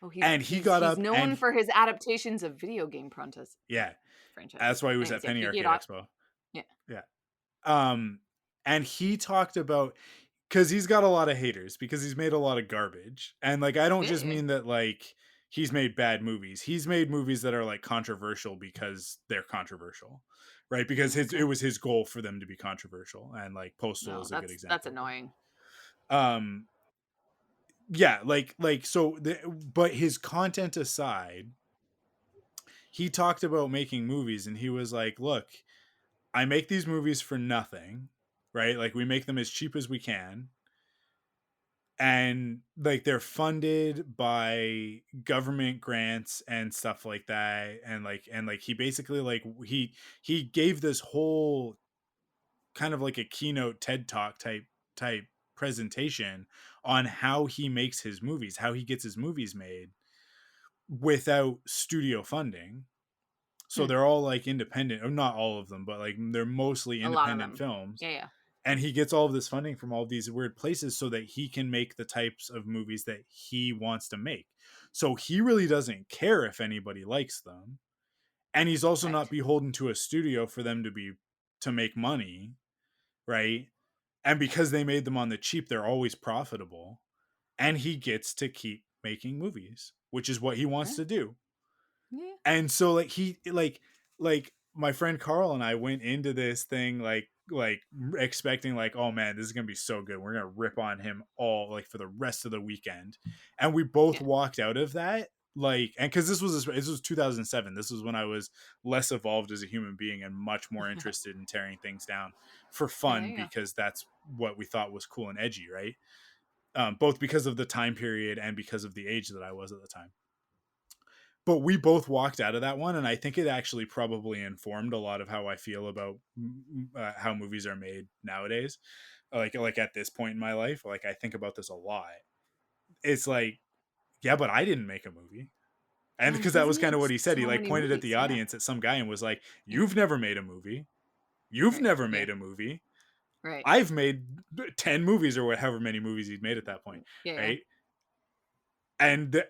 Oh, And he got he's up known and for his adaptations of video game yeah, franchises. that's why he was Anyways, at yeah, Penny he Arcade ought, Expo. yeah. Yeah. And he talked about, because he's got a lot of haters because he's made a lot of garbage. And like, I don't just Yeah. mean that like he's made bad movies. He's made movies that are like controversial because they're controversial, right? Because it was his goal for them to be controversial, and like Postal No, is a good example. that's annoying. Yeah, but his content aside, he talked about making movies, and he was like, look, I make these movies for nothing, right? Like, we make them as cheap as we can, and like they're funded by government grants and stuff like that, and like he basically like he gave this whole kind of like a keynote TED talk type presentation on how he makes his movies, how he gets his movies made without studio funding. So they're all like independent, or not all of them, but like they're mostly A lot of independent them. films. Yeah. And he gets all of this funding from all of these weird places so that he can make the types of movies that he wants to make. So he really doesn't care if anybody likes them. And he's also Right. not beholden to a studio for them to make money, right? And because they made them on the cheap, they're always profitable. And he gets to keep making movies, which is what he wants Yeah. to do. Yeah. And so like my friend Carl and I went into this thing like expecting like, oh man, this is gonna be so good, we're gonna rip on him all like for the rest of the weekend. And we both walked out of that like, and because this was 2007, this was when I was less evolved as a human being and much more interested in tearing things down for fun, Yeah. because that's what we thought was cool and edgy, right? Both because of the time period and because of the age that I was at the time. But we both walked out of that one, and I think it actually probably informed a lot of how I feel about how movies are made nowadays. Like at this point in my life, like I think about this a lot. It's like, yeah, but I didn't make a movie. And because that He's was kind made of what he said. He so like many pointed at movies, the yeah. audience at some guy and was like, you've never made a movie. You've Right. never made a movie. Right. I've made 10 movies, or however many movies he'd made at that point. Yeah. Right. And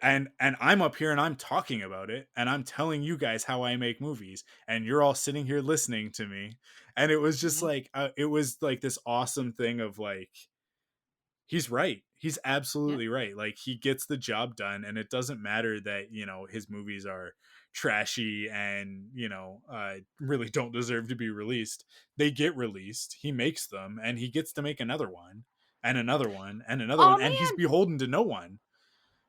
I'm up here and I'm talking about it, and I'm telling you guys how I make movies, and you're all sitting here listening to me. And it was just like it was like this awesome thing of like, he's right. He's absolutely right. Like, he gets the job done, and it doesn't matter that, you know, his movies are trashy and, you know, really don't deserve to be released. They get released. He makes them, and he gets to make another one and another one and another one, and he's beholden to no one.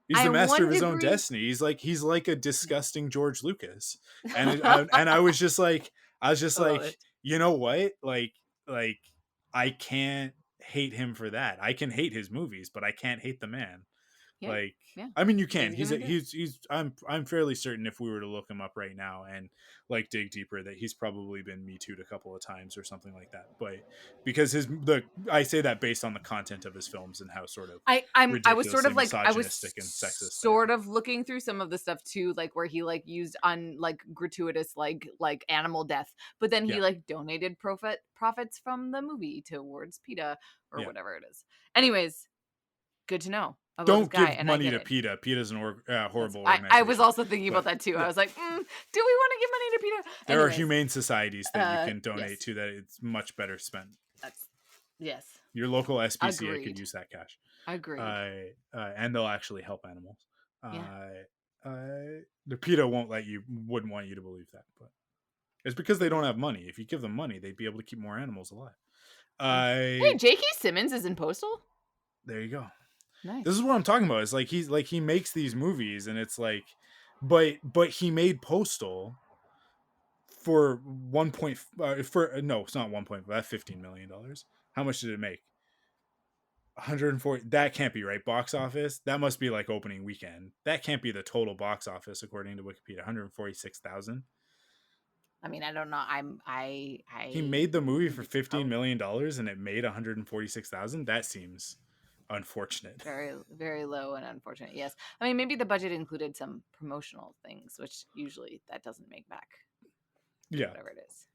He's the master of his own destiny. He's like a disgusting George Lucas. And I was just like, you know what? Like I can't hate him for that. I can hate his movies, but I can't hate the man. Yeah. Like, Yeah. I mean, you can. He's I'm fairly certain if we were to look him up right now and like dig deeper, that he's probably been Me Too'd a couple of times or something like that. But because I say that based on the content of his films and how sort of I was sort of like misogynistic and sexist sort of looking through some of the stuff too, like where he like used on like gratuitous like animal death, but then he like donated profits from the movie towards PETA or whatever it is. Anyways, good to know. Don't give money to PETA. PETA's an horrible organization. I was also thinking about that too. I was like, do we want to give money to PETA? There are humane societies that you can donate to that it's much better spent. Yes. Your local SPCA could use that cash. Agreed. And they'll actually help animals. The PETA wouldn't want you to believe that, but it's because they don't have money. If you give them money, they'd be able to keep more animals alive. Hey, J.K. Simmons is in Postal? There you go. Nice. This is what I'm talking about. It's like he makes these movies, and it's like, but he made Postal for it's not 1 point, that's $15 million. How much did it make? 140. That can't be right. Box office. That must be like opening weekend. That can't be the total box office according to Wikipedia. 146,000. I mean, I don't know. He made the movie Think for it's $15 million and it made 146,000. That seems unfortunate. very, very low and unfortunate. Yes. I mean, maybe the budget included some promotional things, which usually that doesn't make back Yeah. whatever it is.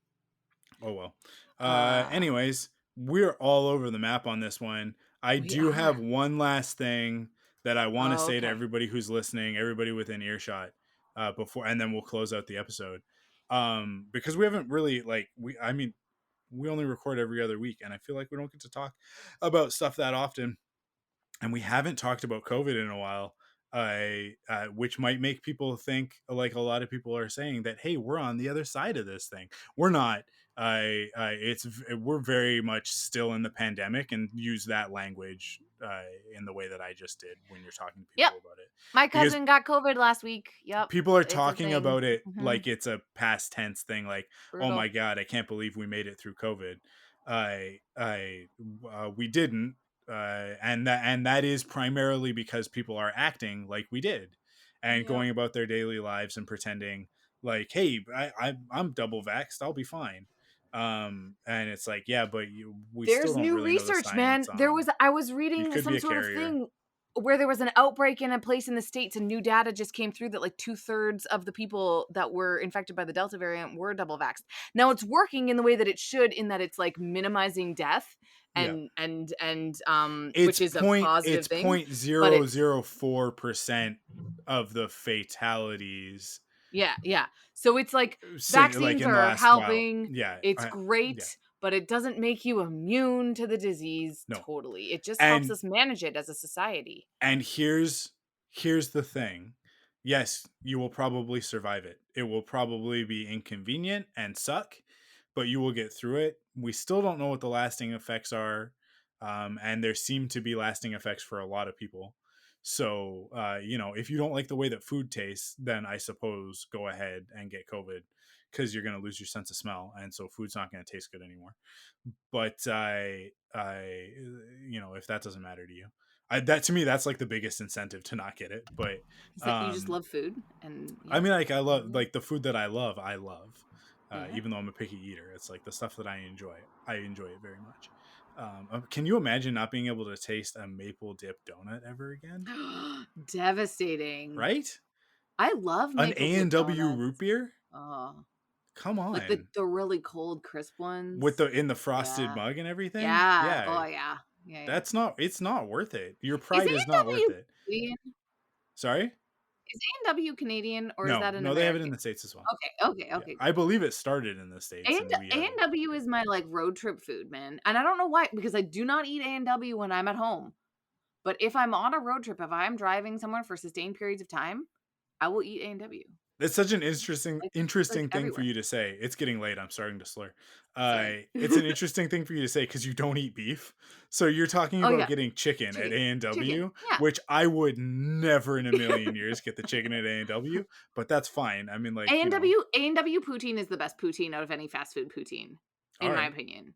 Oh well. Uh, Anyways, we're all over the map on this one. I We do have are. one last thing that I want to Oh, say to okay. everybody who's listening, everybody within earshot, before, and then we'll close out the episode. Because we haven't really I mean, we only record every other week, and I feel like we don't get to talk about stuff that often, and we haven't talked about COVID in a while. Which might make people think, like a lot of people are saying, that hey, we're on the other side of this thing. We're not. We're very much still in the pandemic, and use that language in the way that I just did when you're talking to Yep. people about it, My because cousin got COVID last week. Yep. people are It's a talking thing. about it Hmm. like it's a past tense thing, like, oh my Brutal. god, I can't believe we made it through COVID. We didn't, and that is primarily because people are acting like we did, and Yep. going about their daily lives and pretending like, hey, I'm double vaxxed, I'll be fine. And it's like, yeah, but we still There's don't new really know the research, man. science on, I was you reading could be some a sort of carrier. thing where there was an outbreak in a place in the States and new data just came through that like 2/3 of the people that were infected by the Delta variant were double vaxxed. Now it's working in the way that it should, in that it's like minimizing death Yeah, and it's which is a point positive it's thing. point But zero it's zero four percent of the fatalities, yeah. So it's like like vaccines in the are last while. helping. Yeah, It's yeah, great, but it doesn't make you immune to the disease no. totally. It just helps and us manage it as a society. and here's the thing. Yes, you will probably survive it. It will probably be inconvenient and suck, but you will get through it. We still don't know what the lasting effects are, and there seem to be lasting effects for a lot of people. So, if you don't like the way that food tastes, then I suppose go ahead and get COVID, because you're going to lose your sense of smell, and so food's not going to taste good anymore. But if that doesn't matter to you, that to me, that's like the biggest incentive to not get it. But Is that you just love food and I yeah. mean, like, I love, like, the food that I love. I love, Yeah. even though I'm a picky eater. It's like the stuff that I enjoy. I enjoy it very much. Can you imagine not being able to taste a maple dip donut ever again? Devastating. Right? I love An maple dip A&W donuts. root beer? Oh, Come like on. the really cold crisp With ones. the frosted Yeah. mug and everything? Yeah. Yeah. Oh yeah. Yeah. It's not worth it. Your Is pride is not worth A&W it. Canadian? Sorry? Is A&W Canadian or is No, that an no, they have it in American? the States as well. Okay, Yeah. I good. believe it started in the States, and we have it. A&W is my like road trip food, man. And I don't know why, because I do not eat A&W when I'm at home. But if I'm on a road trip, if I'm driving somewhere for sustained periods of time, I will eat A&W. It's such an interesting It's like interesting thing for everywhere. you to say. It's getting late. I'm starting to slur. Sorry. It's an interesting thing for you to say because you don't eat beef. So you're talking Oh about yeah, getting chicken at chicken. Chicken. A&W, Yeah. which I would never in a million years get the chicken at A&W, but that's fine. I mean, like, A&W poutine is the best poutine out of any fast food poutine, all in my right, opinion.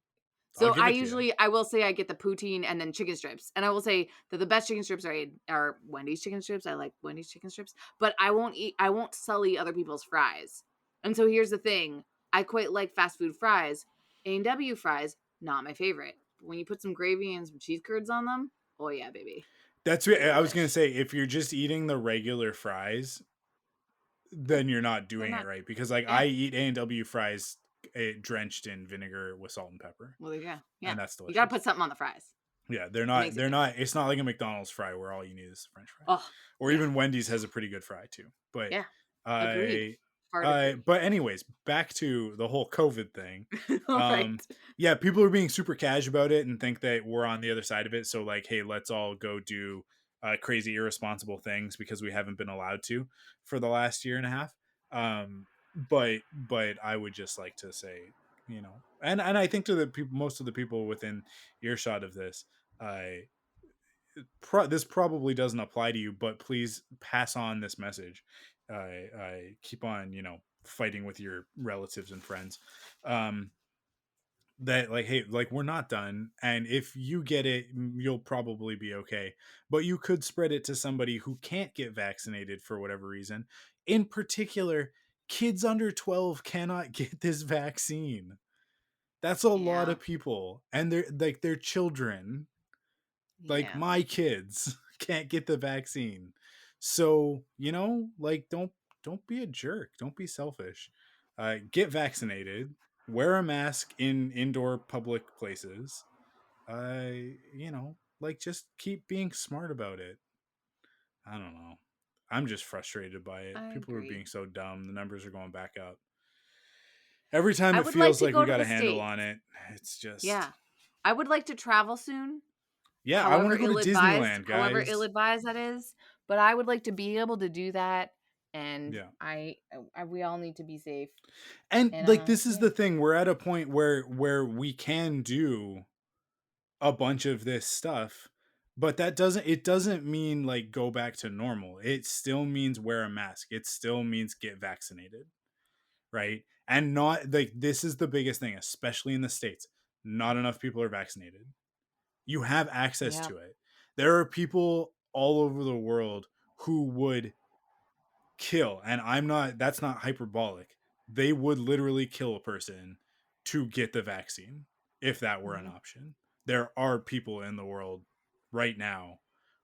I'll So give it to you. I will say I get the poutine and then chicken strips. And I will say that the best chicken strips are Wendy's chicken strips. I like Wendy's chicken strips, but I won't sully other people's fries. And so here's the thing. I quite like fast food fries. A&W fries, not my favorite. But when you put some gravy and some cheese curds on them, oh yeah, baby. That's what I was gonna Delish. say. If you're just eating the regular fries, then you're not They're doing it not, right, because like yeah. I eat A&W fries drenched in vinegar with salt and pepper, Well, there you go. Yeah. and that's You got to delicious. put something on the fries. Yeah, It makes it they're good. not it's not like a McDonald's fry where all you need is a french fry. Oh, Or yeah. even Wendy's has a pretty good fry too. But Yeah. Agreed. I Hard agree. but anyways, back to the whole COVID thing. All right. Yeah, people are being super cash about it and think that we're on the other side of it. So like, hey, let's all go do crazy irresponsible things because we haven't been allowed to for the last year and a half. But I would just like to say, and I think to the people, most of the people within earshot of this, I this probably doesn't apply to you, but please pass on this message. I keep on, fighting with your relatives and friends. Um, that like, hey, like we're not done, and if you get it, you'll probably be okay, but you could spread it to somebody who can't get vaccinated for whatever reason. In particular, kids under 12 cannot get this vaccine. That's a lot Yeah. of people, and they're children. Like Yeah. my kids can't get the vaccine. So, like don't be a jerk. Don't be selfish. Get vaccinated. Wear a mask in indoor public places. Like just keep being smart about it. I don't know. I'm just frustrated by it. I People are agree. being so dumb. The numbers are going back up. Every time I it would like feels to like we go to got the a handle States. on it, it's just Yeah. I would like to travel soon. yeah, I want However to go to ill-advised, Disneyland, however guys. ill-advised that is, but I would like to be able to do that, and Yeah. we all need to be safe. And And like this is yeah. the thing, we're at a point where we can do a bunch of this stuff, but it doesn't mean like go back to normal. It still means wear a mask. It still means get vaccinated, right? And not like this is the biggest thing, especially in the States. Not enough people are vaccinated. You have access Yeah. to it. There are people all over the world who would kill, and that's not hyperbolic. They would literally kill a person to get the vaccine if that were an Mhm. option. There are people in the world right now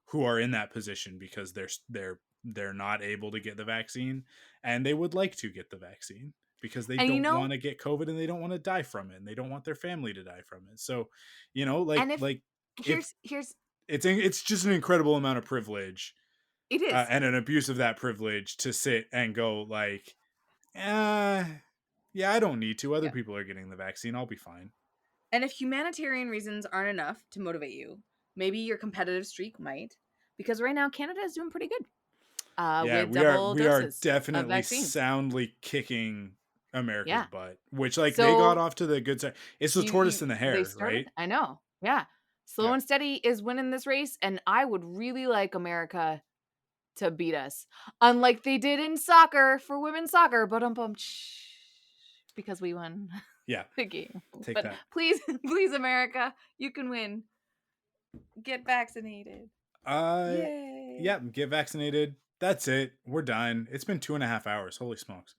who are in that position because they're not able to get the vaccine, and they would like to get the vaccine because they And don't want to get COVID, and they don't want to die from it, and they don't want their family to die from it. So, like and if if here's it's just an incredible amount of privilege, it is. and an abuse of that privilege to sit and go like, yeah, I don't need to. Other Yeah. people are getting the vaccine. I'll be fine. And if humanitarian reasons aren't enough to motivate you, maybe your competitive streak might, because right now Canada is doing pretty good. Yeah, With we are double we are doses of definitely vaccines. soundly kicking America's Yeah. butt, which like they got So off to the good side. It's the tortoise you and the they hare, started. right? I know. Yeah. Slow Yeah. and steady is winning this race, and I would really like America to beat us, unlike they did in soccer for women's soccer. But because we won Yeah. the game. Take But that. please, please, America, you can win. Get vaccinated. Uh Yay. yeah, get vaccinated. That's it. We're done. It's been 2.5 hours. Holy smokes.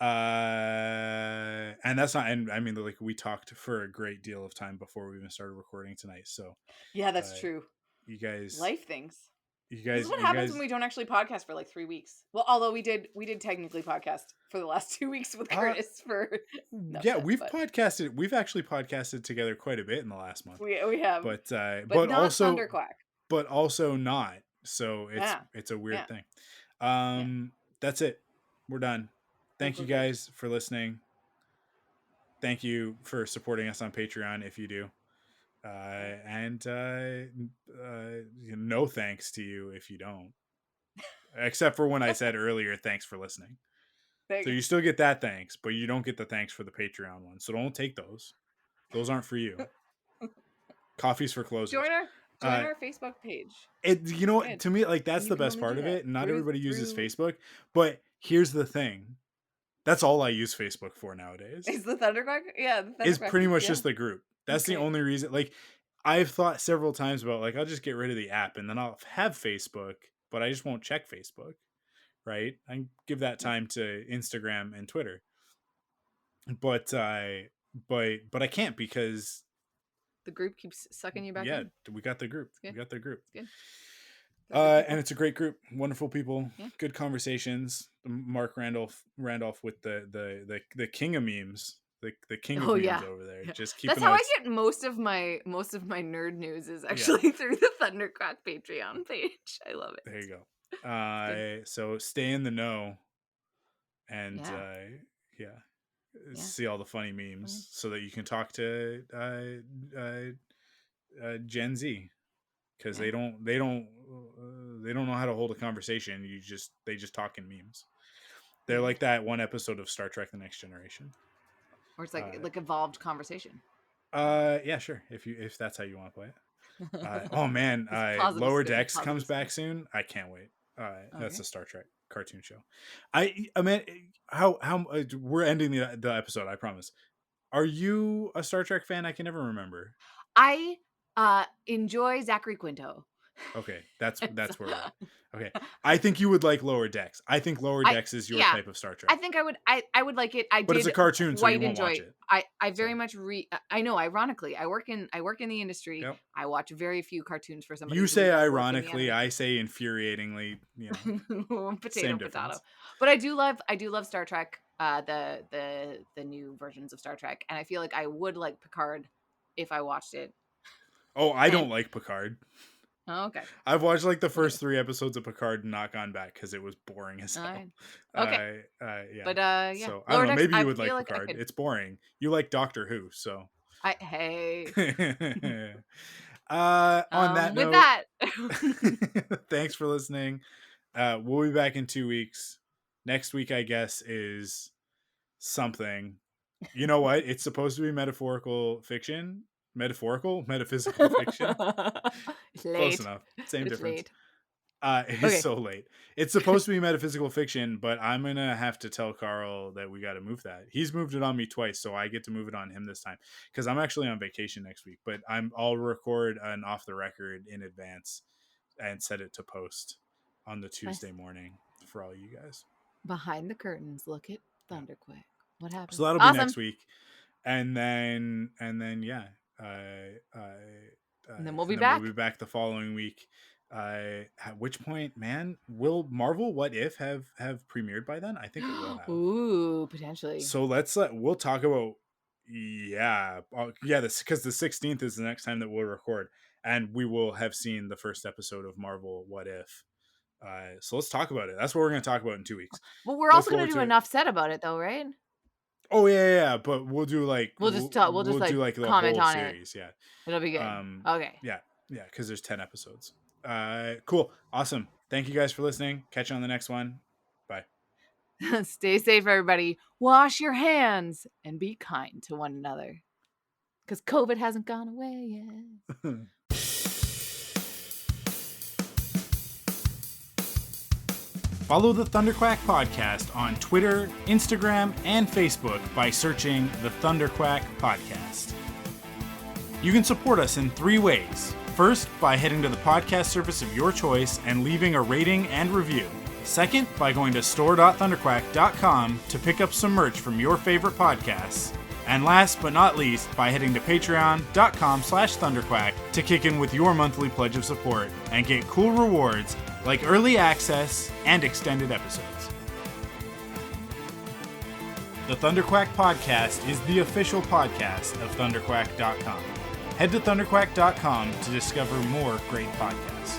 And that's not, and I mean like we talked for a great deal of time before we even started recording tonight. So Yeah, uh that's true. you guys Life things. you This is guys what you happens when guys we don't actually podcast for like 3 weeks. Well, although we did technically podcast for the last 2 weeks with uh Curtis for yeah, Snapchat, but we've actually podcasted together quite a bit in the last month. we have, But but but not also Thunderquack. not. So Yeah, it's a weird yeah, thing. yeah. That's it. We're done. I think Thank we're you good. guys for listening. Thank you for supporting us on Patreon if you do. And no thanks to you if you don't. Except for when I said earlier, thanks for listening. So you still get that thanks, but you don't get the thanks for the Patreon one. So don't take those. Those aren't for you. Coffee's for closers. Join our Facebook page. Good. To me, like that's And you the can best only part do of that it. Not everybody uses through Facebook, but here's the thing. That's all I use Facebook for nowadays. is the Thunderquack. Yeah, the Is Thunderquack. pretty much Yeah. just the group. That's the Okay. only reason. Like I've thought several times about like I'll just get rid of the app and then I'll have Facebook, but I just won't check Facebook. Right? I give that time to Instagram and Twitter. But I can't because The group keeps sucking you back yeah, in. we got the group. It's good. We got the group. It's good. They're good And it's a great group, wonderful people, Yeah. good conversations. Mark Randolph with the king of memes, the king of Oh memes yeah. over there. Yeah. Just keeping That's how us. I get most of my nerd news is actually through the Thunderquack Patreon page. I love it. There you go. So stay in the know, and Yeah. see all the funny memes so that you can talk to Gen Z because they don't know how to hold a conversation. They just talk in memes. They're like that one episode of Star Trek: The Next Generation, Or it's like evolved conversation. yeah, sure. If that's how you want to play it. Oh man, Lower Decks comes back soon. I can't wait. That's a Star Trek cartoon show. I mean, how we're ending the episode. I promise. Are you a Star Trek fan? I can never remember. I enjoy Zachary Quinto. Okay, that's where we're at. Okay, I think you would like Lower Decks. I think Lower Decks is your type of Star Trek. I think I would like it. But it's a cartoon, so you won't watch it. I very much I know, ironically, I work in the industry. Yep. I watch very few cartoons for somebody. You who say does work in the ironically, I say infuriatingly, you know. potato. Difference. But I do love Star Trek, the new versions of Star Trek, and I feel like I would like Picard if I watched it. Oh, I don't like Picard. Oh, okay. I've watched like the first 3 episodes of Picard and not gone back because it was boring as hell. Okay. Yeah. But yeah. So I don't know. Maybe you would like Picard. It's boring. You like Doctor Who, so. Hey. On that note, with that, thanks for listening. We'll be back in 2 weeks. Next week, I guess, is something. You know what? It's supposed to be metaphysical fiction. It's late. Close enough. Same It's difference. late. It's Okay. so late. It's supposed to be metaphysical fiction, but I'm gonna have to tell Carl that we got to move that. He's moved it on me twice, so I get to move it on him this time because I'm actually on vacation next week. But I'll record an off the record in advance and set it to post on the Tuesday morning for all you guys. Behind the curtains, look at Thunderquake. What happened? So that'll be next week, and then yeah, and then we'll be back. We'll be back the following week. At which point, man, will Marvel What If have premiered by then? I think it will have. Ooh, potentially. So we'll talk about this because the 16th is the next time that we'll record, and we will have seen the first episode of Marvel What If. So let's talk about it. That's what we're going to talk about in 2 weeks. Well, we're also going to do enough said about it, though, right? Oh yeah, but we'll do like we'll just do like the comment whole on series. it. Yeah, it'll be good. Okay. Yeah, because there's 10 episodes. Cool, awesome. Thank you guys for listening. Catch you on the next one. Bye. Stay safe, everybody. Wash your hands and be kind to one another, because COVID hasn't gone away yet. Follow the Thunderquack Podcast on Twitter, Instagram, and Facebook by searching the Thunderquack Podcast. You can support us in 3 ways. First, by heading to the podcast service of your choice and leaving a rating and review. Second, by going to store.thunderquack.com to pick up some merch from your favorite podcasts. And last but not least, by heading to patreon.com/thunderquack to kick in with your monthly pledge of support and get cool rewards like early access and extended episodes. The Thunderquack Podcast is the official podcast of thunderquack.com. Head to thunderquack.com to discover more great podcasts.